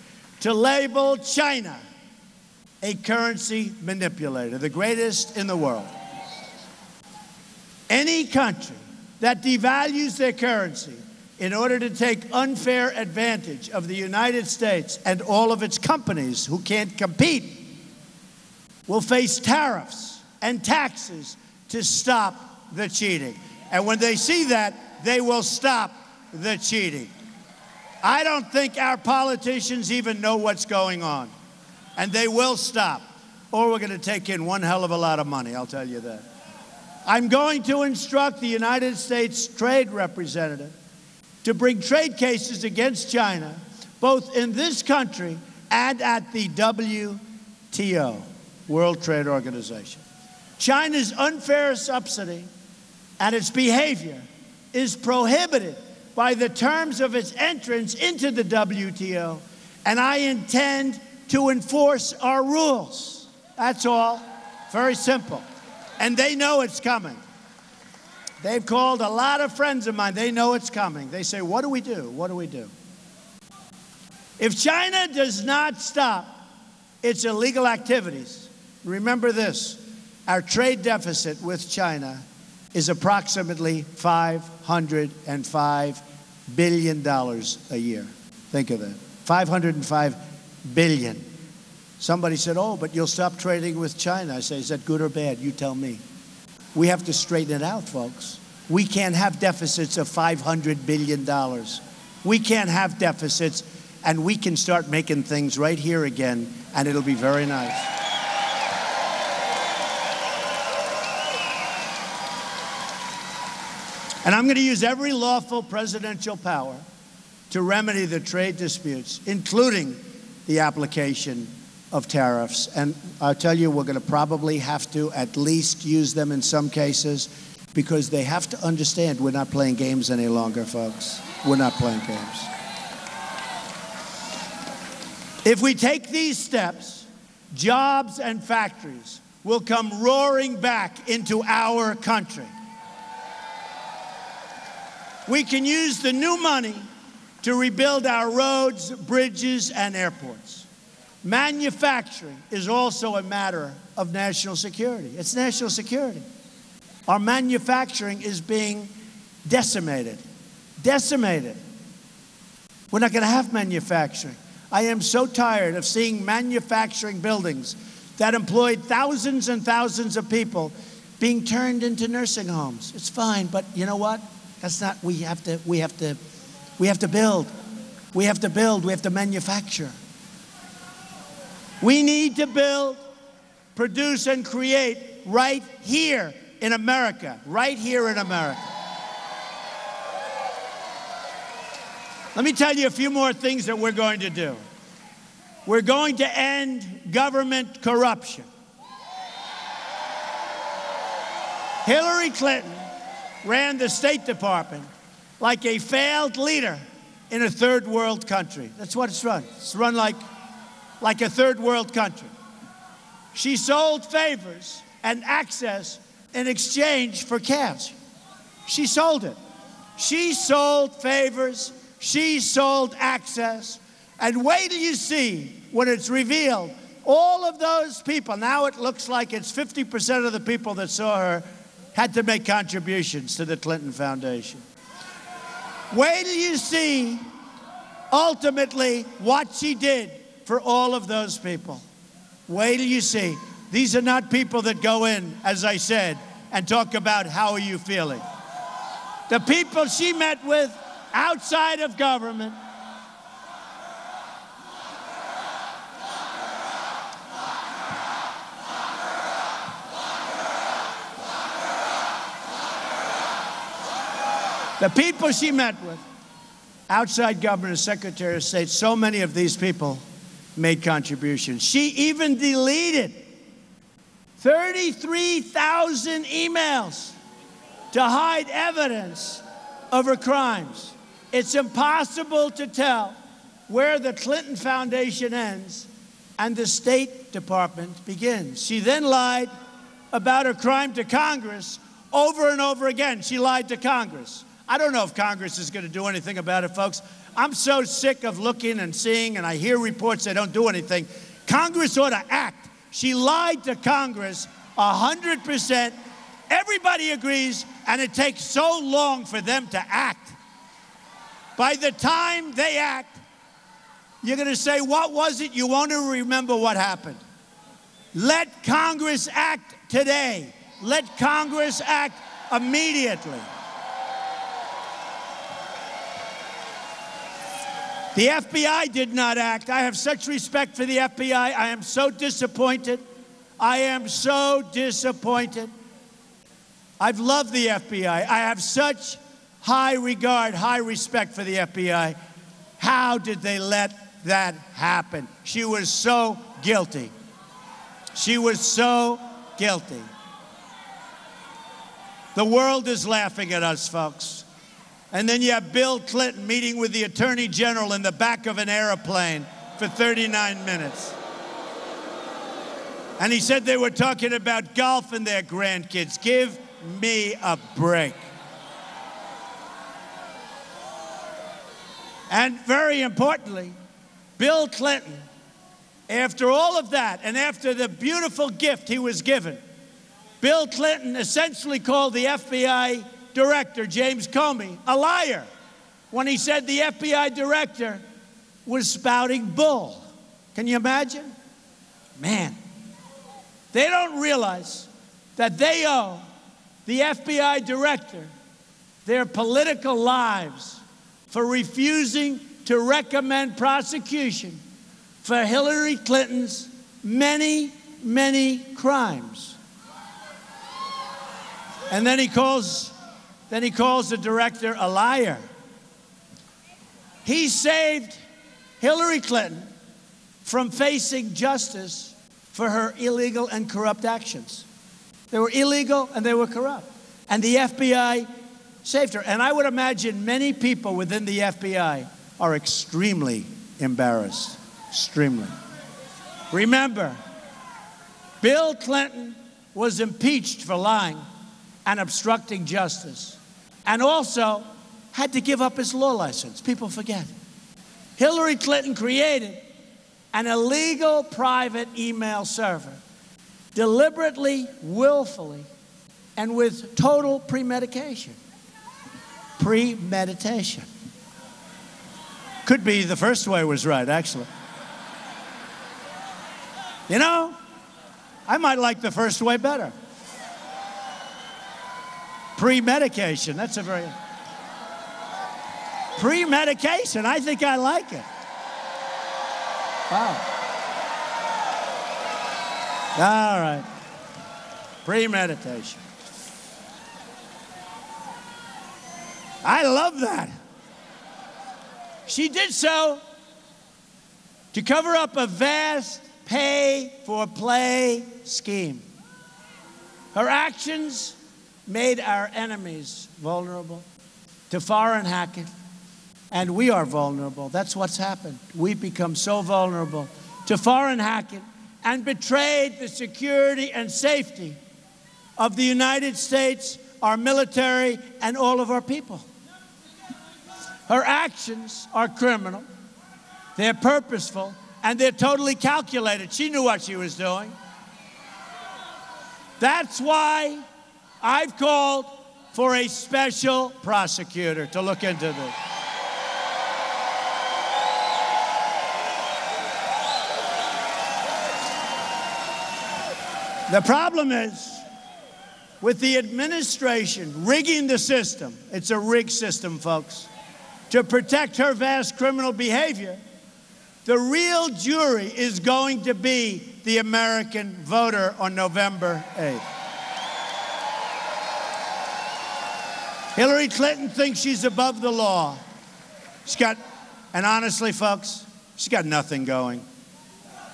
to label China a currency manipulator, the greatest in the world. Any country that devalues their currency in order to take unfair advantage of the United States and all of its companies who can't compete will face tariffs and taxes to stop the cheating. And when they see that, they will stop the cheating. I don't think our politicians even know what's going on. And they will stop. Or we're going to take in one hell of a lot of money, I'll tell you that. I'm going to instruct the United States Trade Representative to bring trade cases against China, both in this country and at the WTO, World Trade Organization. China's unfair subsidy and its behavior is prohibited by the terms of its entrance into the WTO, and I intend to enforce our rules. That's all. Very simple. And they know it's coming. They've called a lot of friends of mine. They know it's coming. They say, what do we do? What do we do? If China does not stop its illegal activities, remember this, our trade deficit with China is approximately $505 billion a year. Think of that. $505 billion. Somebody said, oh, but you'll stop trading with China. I say, is that good or bad? You tell me. We have to straighten it out, folks. We can't have deficits of $500 billion. We can't have deficits, and we can start making things right here again, and it'll be very nice. And I'm going to use every lawful presidential power to remedy the trade disputes, including the application of tariffs. And I'll tell you, we're going to probably have to at least use them in some cases, because they have to understand we're not playing games any longer, folks. We're not playing games. If we take these steps, jobs and factories will come roaring back into our country. We can use the new money to rebuild our roads, bridges, and airports. Manufacturing is also a matter of national security. It's national security. Our manufacturing is being decimated. Decimated. We're not going to have manufacturing. I am so tired of seeing manufacturing buildings that employed thousands and thousands of people being turned into nursing homes. It's fine, but you know what? That's not, we have to build. We have to build. We have to manufacture. We need to build, produce, and create right here in America. Right here in America. Let me tell you a few more things that we're going to do. We're going to end government corruption. Hillary Clinton ran the State Department like a failed leader in a third world country. That's what it's run. It's run like a third world country. She sold favors and access in exchange for cash. She sold it. She sold favors. She sold access. And wait till you see when it's revealed, all of those people, now it looks like it's 50% of the people that saw her had to make contributions to the Clinton Foundation. Wait till you see ultimately what she did for all of those people. Wait till you see. These are not people that go in, as I said, and talk about how are you feeling. The people she met with outside of government, the people she met with outside government as Secretary of State, so many of these people made contributions. She even deleted 33,000 emails to hide evidence of her crimes. It's impossible to tell where the Clinton Foundation ends and the State Department begins. She then lied about her crime to Congress over and over again. She lied to Congress. I don't know if Congress is going to do anything about it, folks. I'm so sick of looking and seeing, and I hear reports they don't do anything. Congress ought to act. She lied to Congress 100%. Everybody agrees, and it takes so long for them to act. By the time they act, you're going to say, what was it? You won't even remember what happened. Let Congress act today. Let Congress act immediately. The FBI did not act. I have such respect for the FBI. I am so disappointed. I am so disappointed. I've loved the FBI. I have such high regard, high respect for the FBI. How did they let that happen? She was so guilty. She was so guilty. The world is laughing at us, folks. And then you have Bill Clinton meeting with the Attorney General in the back of an airplane for 39 minutes. And he said they were talking about golf and their grandkids. Give me a break. And very importantly, Bill Clinton, after all of that and after the beautiful gift he was given, Bill Clinton essentially called the FBI director, James Comey, a liar when he said the FBI director was spouting bull. Can you imagine? Man, they don't realize that they owe the FBI director their political lives for refusing to recommend prosecution for Hillary Clinton's many, many crimes. And then he calls the director a liar. He saved Hillary Clinton from facing justice for her illegal and corrupt actions. They were illegal and they were corrupt. And the FBI saved her. And I would imagine many people within the FBI are extremely embarrassed. Extremely. Remember, Bill Clinton was impeached for lying and obstructing justice, and also had to give up his law license. People forget. Hillary Clinton created an illegal private email server, deliberately, willfully, and with total premeditation. Premeditation. Could be the first way was right, actually. You know, I might like the first way better. Pre-medication, that's a very... Pre-medication, I think I like it. Wow. All right. Pre-meditation. I love that. She did so to cover up a vast pay-for-play scheme. Her actions made our enemies vulnerable to foreign hacking, and we are vulnerable. That's what's happened. We've become so vulnerable to foreign hacking and betrayed the security and safety of the United States, our military, and all of our people. Her actions are criminal, they're purposeful, and they're totally calculated. She knew what she was doing. That's why I've called for a special prosecutor to look into this. The problem is, with the administration rigging the system, it's a rigged system, folks, to protect her vast criminal behavior, the real jury is going to be the American voter on November 8th. Hillary Clinton thinks she's above the law. And honestly, folks, she's got nothing going.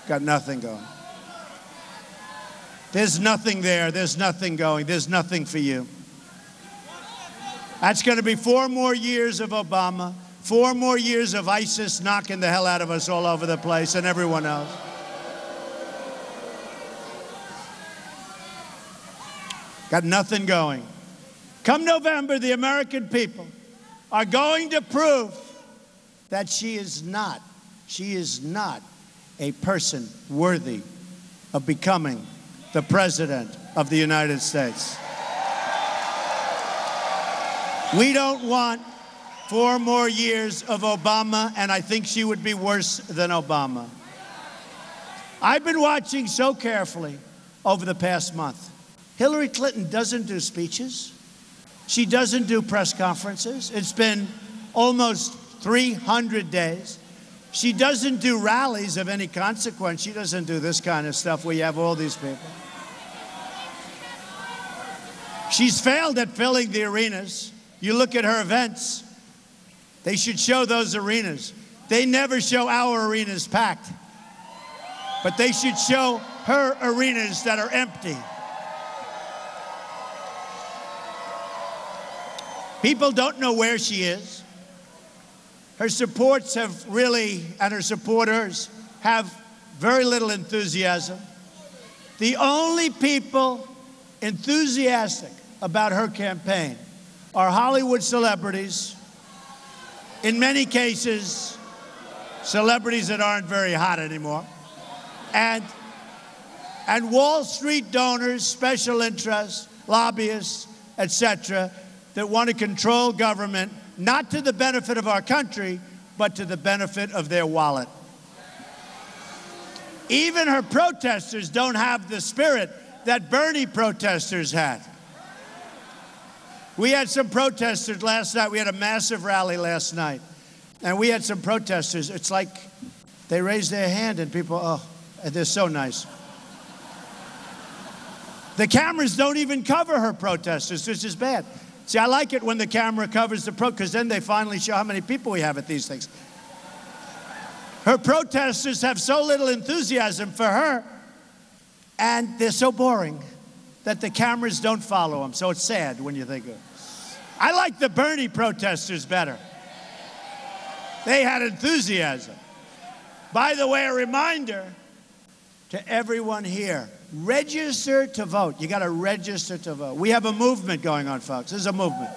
Got nothing going. There's nothing there. There's nothing going. There's nothing for you. That's going to be 4 more years of Obama, 4 more years of ISIS knocking the hell out of us all over the place and everyone else. Got nothing going. Come November, the American people are going to prove that she is not a person worthy of becoming the President of the United States. We don't want 4 more years of Obama, and I think she would be worse than Obama. I've been watching so carefully over the past month. Hillary Clinton doesn't do speeches. She doesn't do press conferences. It's been almost 300 days. She doesn't do rallies of any consequence. She doesn't do this kind of stuff where you have all these people. She's failed at filling the arenas. You look at her events, they should show those arenas. They never show our arenas packed, but they should show her arenas that are empty. People don't know where she is. Her supports have really, and her supporters have very little enthusiasm. The only people enthusiastic about her campaign are Hollywood celebrities, in many cases, celebrities that aren't very hot anymore, and Wall Street donors, special interests, lobbyists, etc., that want to control government, not to the benefit of our country, but to the benefit of their wallet. Even her protesters don't have the spirit that Bernie protesters had. We had some protesters last night. We had a massive rally last night. And we had some protesters. It's like they raise their hand and people, oh, they're so nice. The cameras don't even cover her protesters, which is bad. See, I like it when the camera covers the because then they finally show how many people we have at these things. Her protesters have so little enthusiasm for her, and they're so boring that the cameras don't follow them. So it's sad when you think of it. I like the Bernie protesters better. They had enthusiasm. By the way, a reminder to everyone here, register to vote. You got to register to vote. We have a movement going on, folks. This is a movement.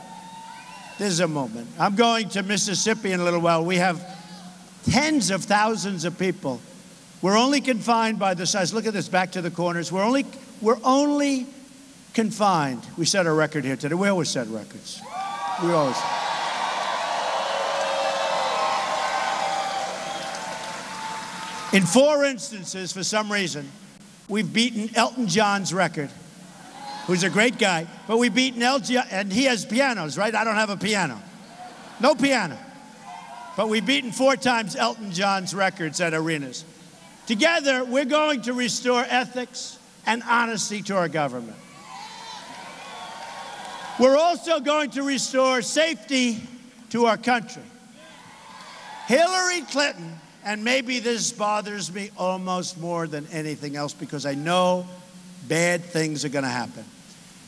This is a movement. I'm going to Mississippi in a little while. We have tens of thousands of people. We're only confined by the size. Look at this, back to the corners. We're only confined. We set a record here today. We always set records. We always. In 4 instances, for some reason, we've beaten Elton John's record, who's a great guy, but we've beaten Elton, and he has pianos, right? I don't have a piano. No piano. But we've beaten 4 times Elton John's records at arenas. Together, we're going to restore ethics and honesty to our government. We're also going to restore safety to our country. Hillary Clinton, and maybe this bothers me almost more than anything else because I know bad things are going to happen.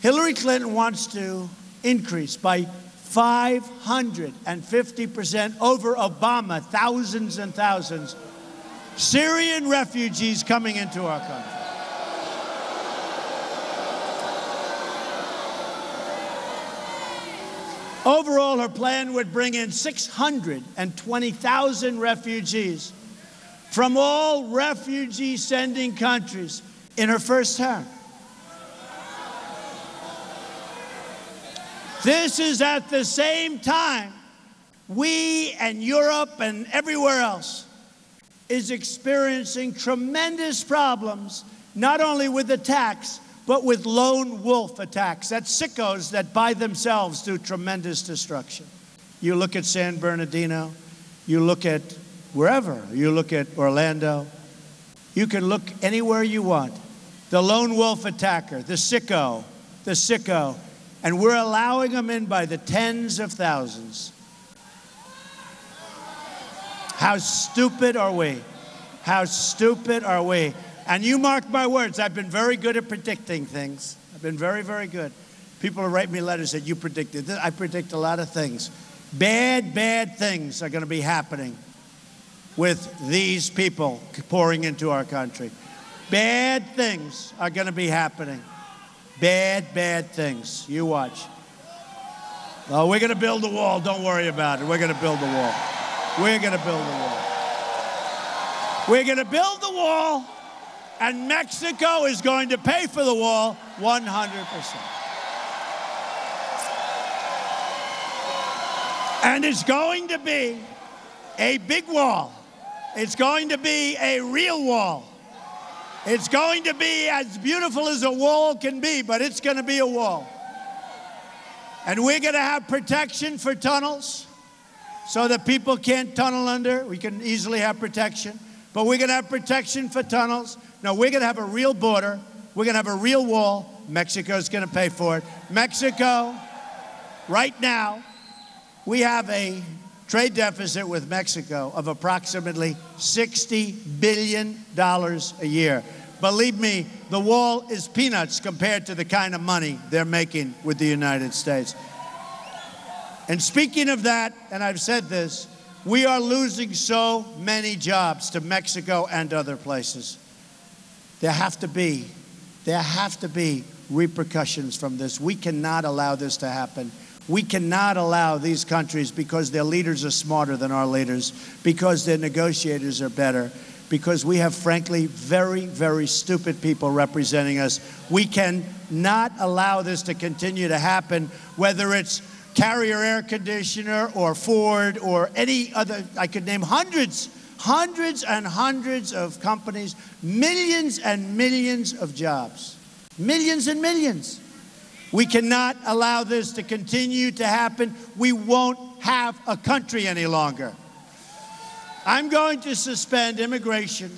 Hillary Clinton wants to increase by 550% over Obama, thousands and thousands, Syrian refugees coming into our country. Overall, her plan would bring in 620,000 refugees from all refugee-sending countries in her first term. This is at the same time we and Europe and everywhere else is experiencing tremendous problems, not only with attacks, but with lone wolf attacks. That's sickos that by themselves do tremendous destruction. You look at San Bernardino, you look at wherever, you look at Orlando, you can look anywhere you want. The lone wolf attacker, the sicko, and we're allowing them in by the tens of thousands. How stupid are we? How stupid are we? And you mark my words, I've been very good at predicting things. I've been very, very good. People will write me letters that you predicted this. I predict a lot of things. Bad things are going to be happening with these people pouring into our country. Bad things are going to be happening. Bad things. You watch. Oh, we're going to build a wall. Don't worry about it. We're going to build a wall. We're going to build a wall. We're going to build the wall. And Mexico is going to pay for the wall 100%. And it's going to be a big wall. It's going to be a real wall. It's going to be as beautiful as a wall can be, but it's going to be a wall. And we're going to have protection for tunnels so that people can't tunnel under. We can easily have protection. But we're going to have protection for tunnels. No, we're going to have a real border. We're going to have a real wall. Mexico's going to pay for it. Mexico, right now, we have a trade deficit with Mexico of approximately $60 billion a year. Believe me, the wall is peanuts compared to the kind of money they're making with the United States. And speaking of that, and I've said this, we are losing so many jobs to Mexico and other places. There have to be repercussions from this. We cannot allow this to happen. We cannot allow these countries, because their leaders are smarter than our leaders, because their negotiators are better, because we have, frankly, very, very stupid people representing us. We cannot allow this to continue to happen, whether it's Carrier Air Conditioner or Ford or any other. I could name hundreds and hundreds of companies, millions and millions of jobs, millions and millions. We cannot allow this to continue to happen. We won't have a country any longer. I'm going to suspend immigration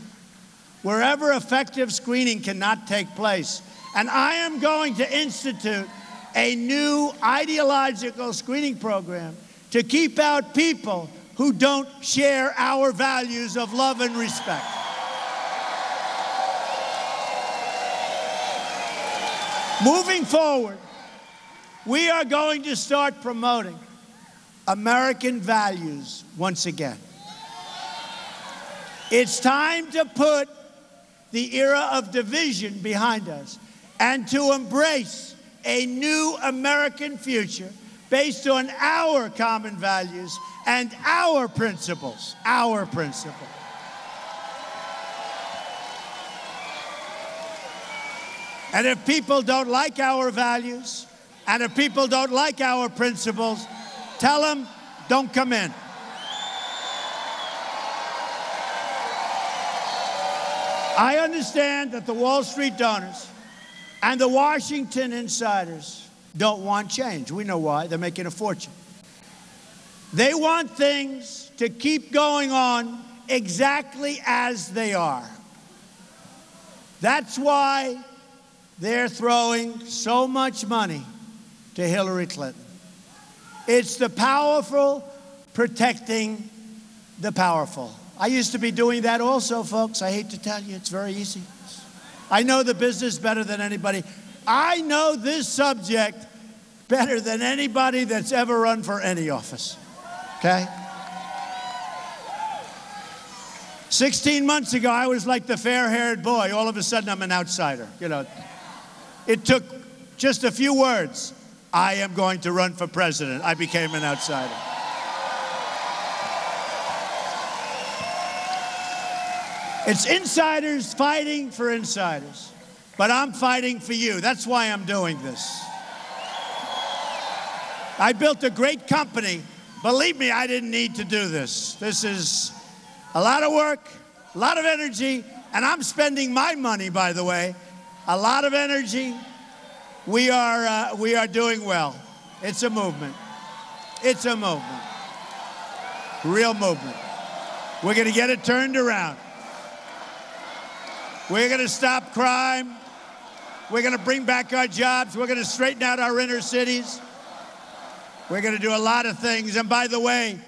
wherever effective screening cannot take place. And I am going to institute a new ideological screening program to keep out people who don't share our values of love and respect. Moving forward, we are going to start promoting American values once again. It's time to put the era of division behind us and to embrace a new American future based on our common values and our principles, our principles. And if people don't like our values, and if people don't like our principles, tell them, don't come in. I understand that the Wall Street donors and the Washington insiders don't want change. We know why. They're making a fortune. They want things to keep going on exactly as they are. That's why they're throwing so much money to Hillary Clinton. It's the powerful protecting the powerful. I used to be doing that also, folks. I hate to tell you, it's very easy. I know the business better than anybody. I know this subject better than anybody that's ever run for any office, okay? 16 months ago, I was like the fair-haired boy. All of a sudden, I'm an outsider. You know, it took just a few words. I am going to run for president. I became an outsider. It's insiders fighting for insiders. But I'm fighting for you. That's why I'm doing this. I built a great company. Believe me, I didn't need to do this. This is a lot of work, a lot of energy, and I'm spending my money, by the way. A lot of energy. We are doing well. It's a movement. It's a movement. Real movement. We're going to get it turned around. We're going to stop crime. We're going to bring back our jobs. We're going to straighten out our inner cities. We're going to do a lot of things. And by the way,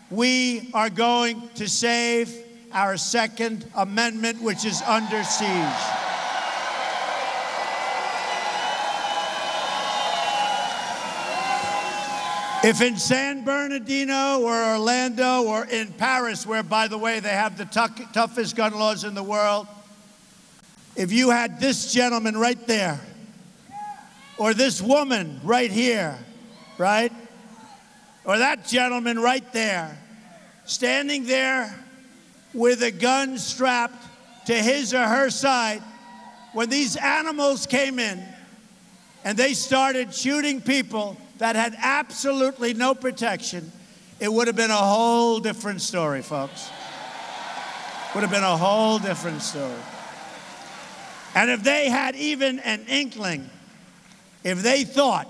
we are going to save our Second Amendment, which is under siege. If in San Bernardino or Orlando or in Paris, where, by the way, they have the toughest gun laws in the world, if you had this gentleman right there, or this woman right here, right, or that gentleman right there, standing there with a gun strapped to his or her side, when these animals came in and they started shooting people that had absolutely no protection, it would have been a whole different story, folks. Would have been a whole different story. And if they had even an inkling, if they thought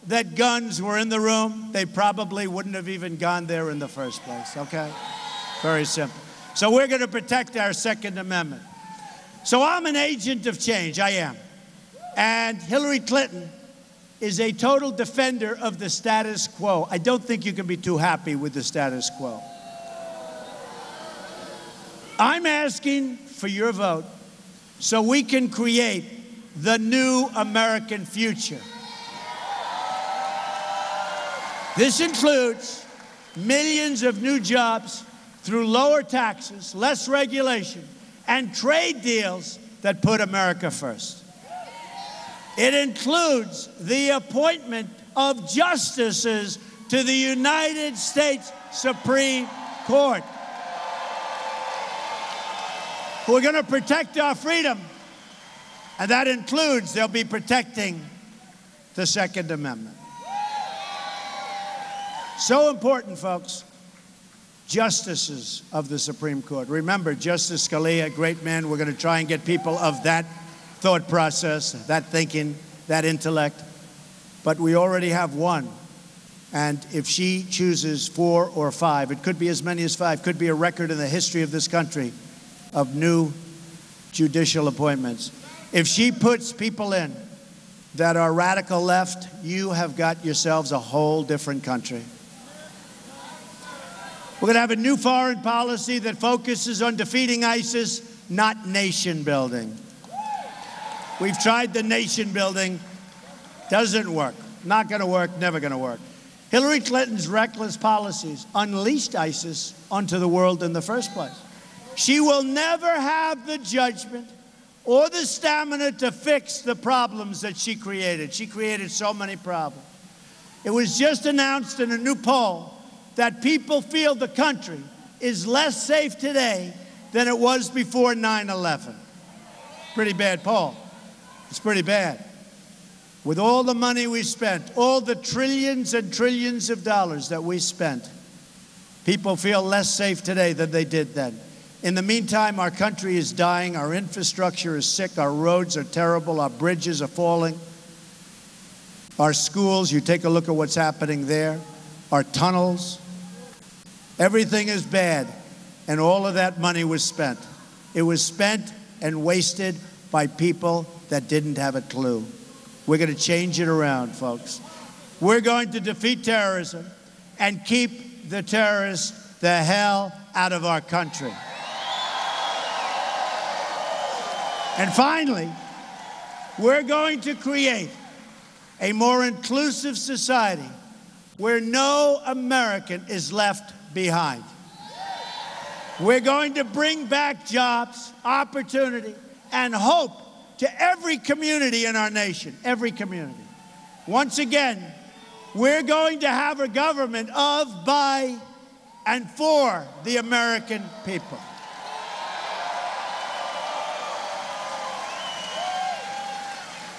that guns were in the room, they probably wouldn't have even gone there in the first place, okay? Very simple. So we're going to protect our Second Amendment. So I'm an agent of change, I am. And Hillary Clinton is a total defender of the status quo. I don't think you can be too happy with the status quo. I'm asking for your vote so we can create the new American future. This includes millions of new jobs through lower taxes, less regulation, and trade deals that put America first. It includes the appointment of justices to the United States Supreme Court who are going to protect our freedom. And that includes they'll be protecting the Second Amendment. So important, folks. Justices of the Supreme Court. Remember, Justice Scalia, great man. We're going to try and get people of that thought process, that thinking, that intellect. But we already have one. And if she chooses 4 or 5, it could be as many as 5, could be a record in the history of this country of new judicial appointments. If she puts people in that are radical left, you have got yourselves a whole different country. We're going to have a new foreign policy that focuses on defeating ISIS, not nation building. We've tried the nation building. Doesn't work. Not going to work, never going to work. Hillary Clinton's reckless policies unleashed ISIS onto the world in the first place. She will never have the judgment or the stamina to fix the problems that she created. She created so many problems. It was just announced in a new poll that people feel the country is less safe today than it was before 9/11. Pretty bad poll. It's pretty bad. With all the money we spent, all the trillions and trillions of dollars that we spent, people feel less safe today than they did then. In the meantime, our country is dying, our infrastructure is sick, our roads are terrible, our bridges are falling, our schools, you take a look at what's happening there, our tunnels, everything is bad, and all of that money was spent. It was spent and wasted by people that didn't have a clue. We're going to change it around, folks. We're going to defeat terrorism and keep the terrorists the hell out of our country. And finally, we're going to create a more inclusive society where no American is left behind. We're going to bring back jobs, opportunity, and hope to every community in our nation, every community. Once again, we're going to have a government of, by, and for the American people.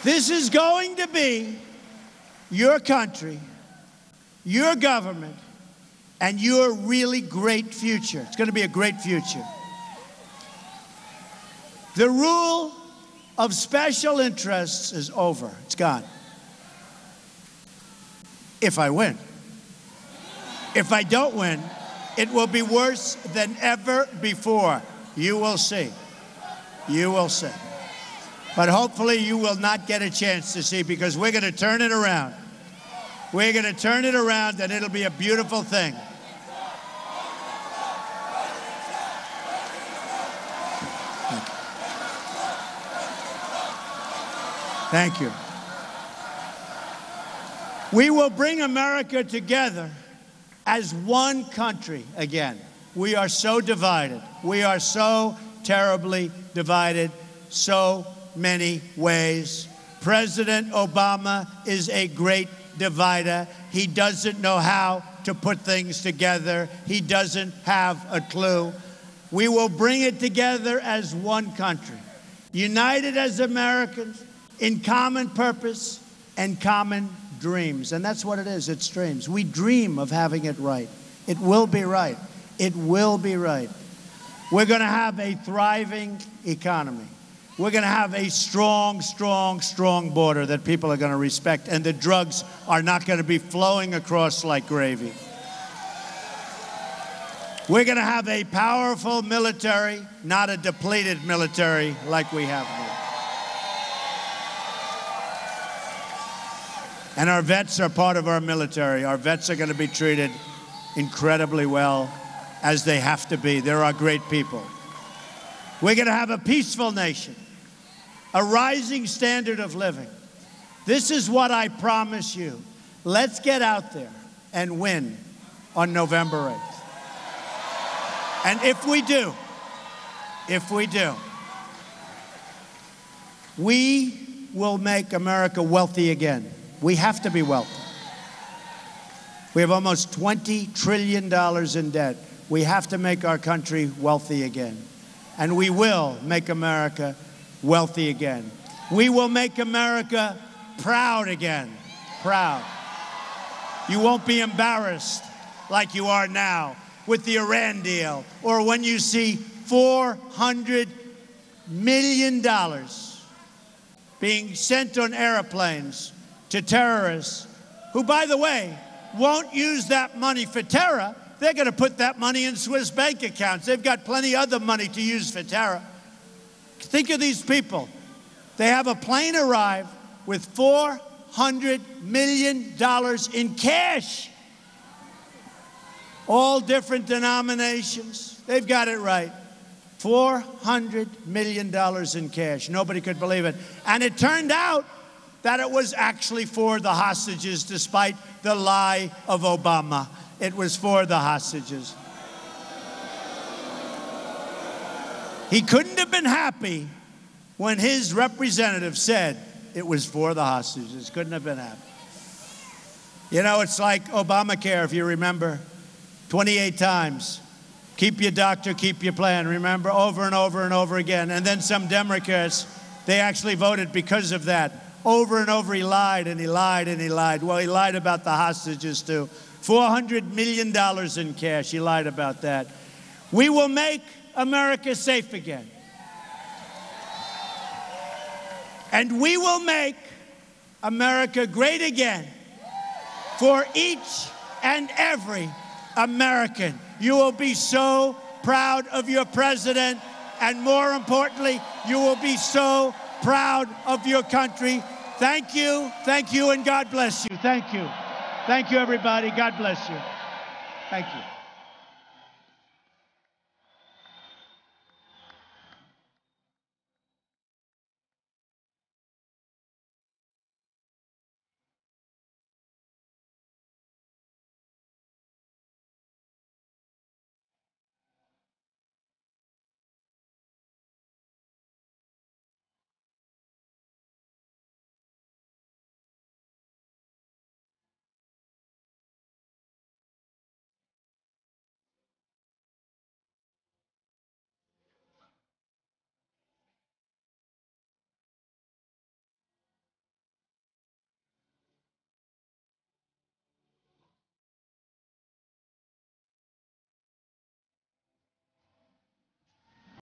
This is going to be your country, your government, and your really great future. It's going to be a great future. The rule of special interests is over. It's gone. If I win. If I don't win, it will be worse than ever before. You will see. You will see. But hopefully you will not get a chance to see, because we're going to turn it around. We're going to turn it around, and it'll be a beautiful thing. Thank you. We will bring America together as one country again. We are so divided. We are so terribly divided, so many ways. President Obama is a great divider. He doesn't know how to put things together. He doesn't have a clue. We will bring it together as one country, united as Americans, in common purpose and common dreams. And that's what it is, it's dreams. We dream of having it right. It will be right. It will be right. We're going to have a thriving economy. We're going to have a strong, strong, strong border that people are going to respect, and the drugs are not going to be flowing across like gravy. We're going to have a powerful military, not a depleted military like we have now. And our vets are part of our military. Our vets are going to be treated incredibly well, as they have to be. They're our great people. We're going to have a peaceful nation, a rising standard of living. This is what I promise you. Let's get out there. and win on November 8th. And if we do, we will make America wealthy again. We have to be wealthy. We have almost $20 trillion in debt. We have to make our country wealthy again. And we will make America wealthy again. We will make America proud again. Proud. You won't be embarrassed like you are now with the Iran deal, or when you see $400 million being sent on airplanes to terrorists who, by the way, won't use that money for terror. They're going to put that money in Swiss bank accounts. They've got plenty of other money to use for terror. Think of these people. They have a plane arrive with $400 million in cash. All different denominations. They've got it right. $400 million in cash. Nobody could believe it. And it turned out that it was actually for the hostages, despite the lie of Obama. It was for the hostages. He couldn't have been happy when his representative said it was for the hostages. Couldn't have been happy. You know, it's like Obamacare, if you remember, 28 times. Keep your doctor, keep your plan. Remember, over and over and over again. And then some Democrats, they actually voted because of that. Over and over, he lied and he lied and he lied. Well, he lied about the hostages, too. $400 million in cash. He lied about that. We will make America safe again. And we will make America great again for each and every American. You will be so proud of your president, and more importantly, you will be so proud of your country. Thank you, and God bless you. Thank you. Thank you, everybody. God bless you. Thank you.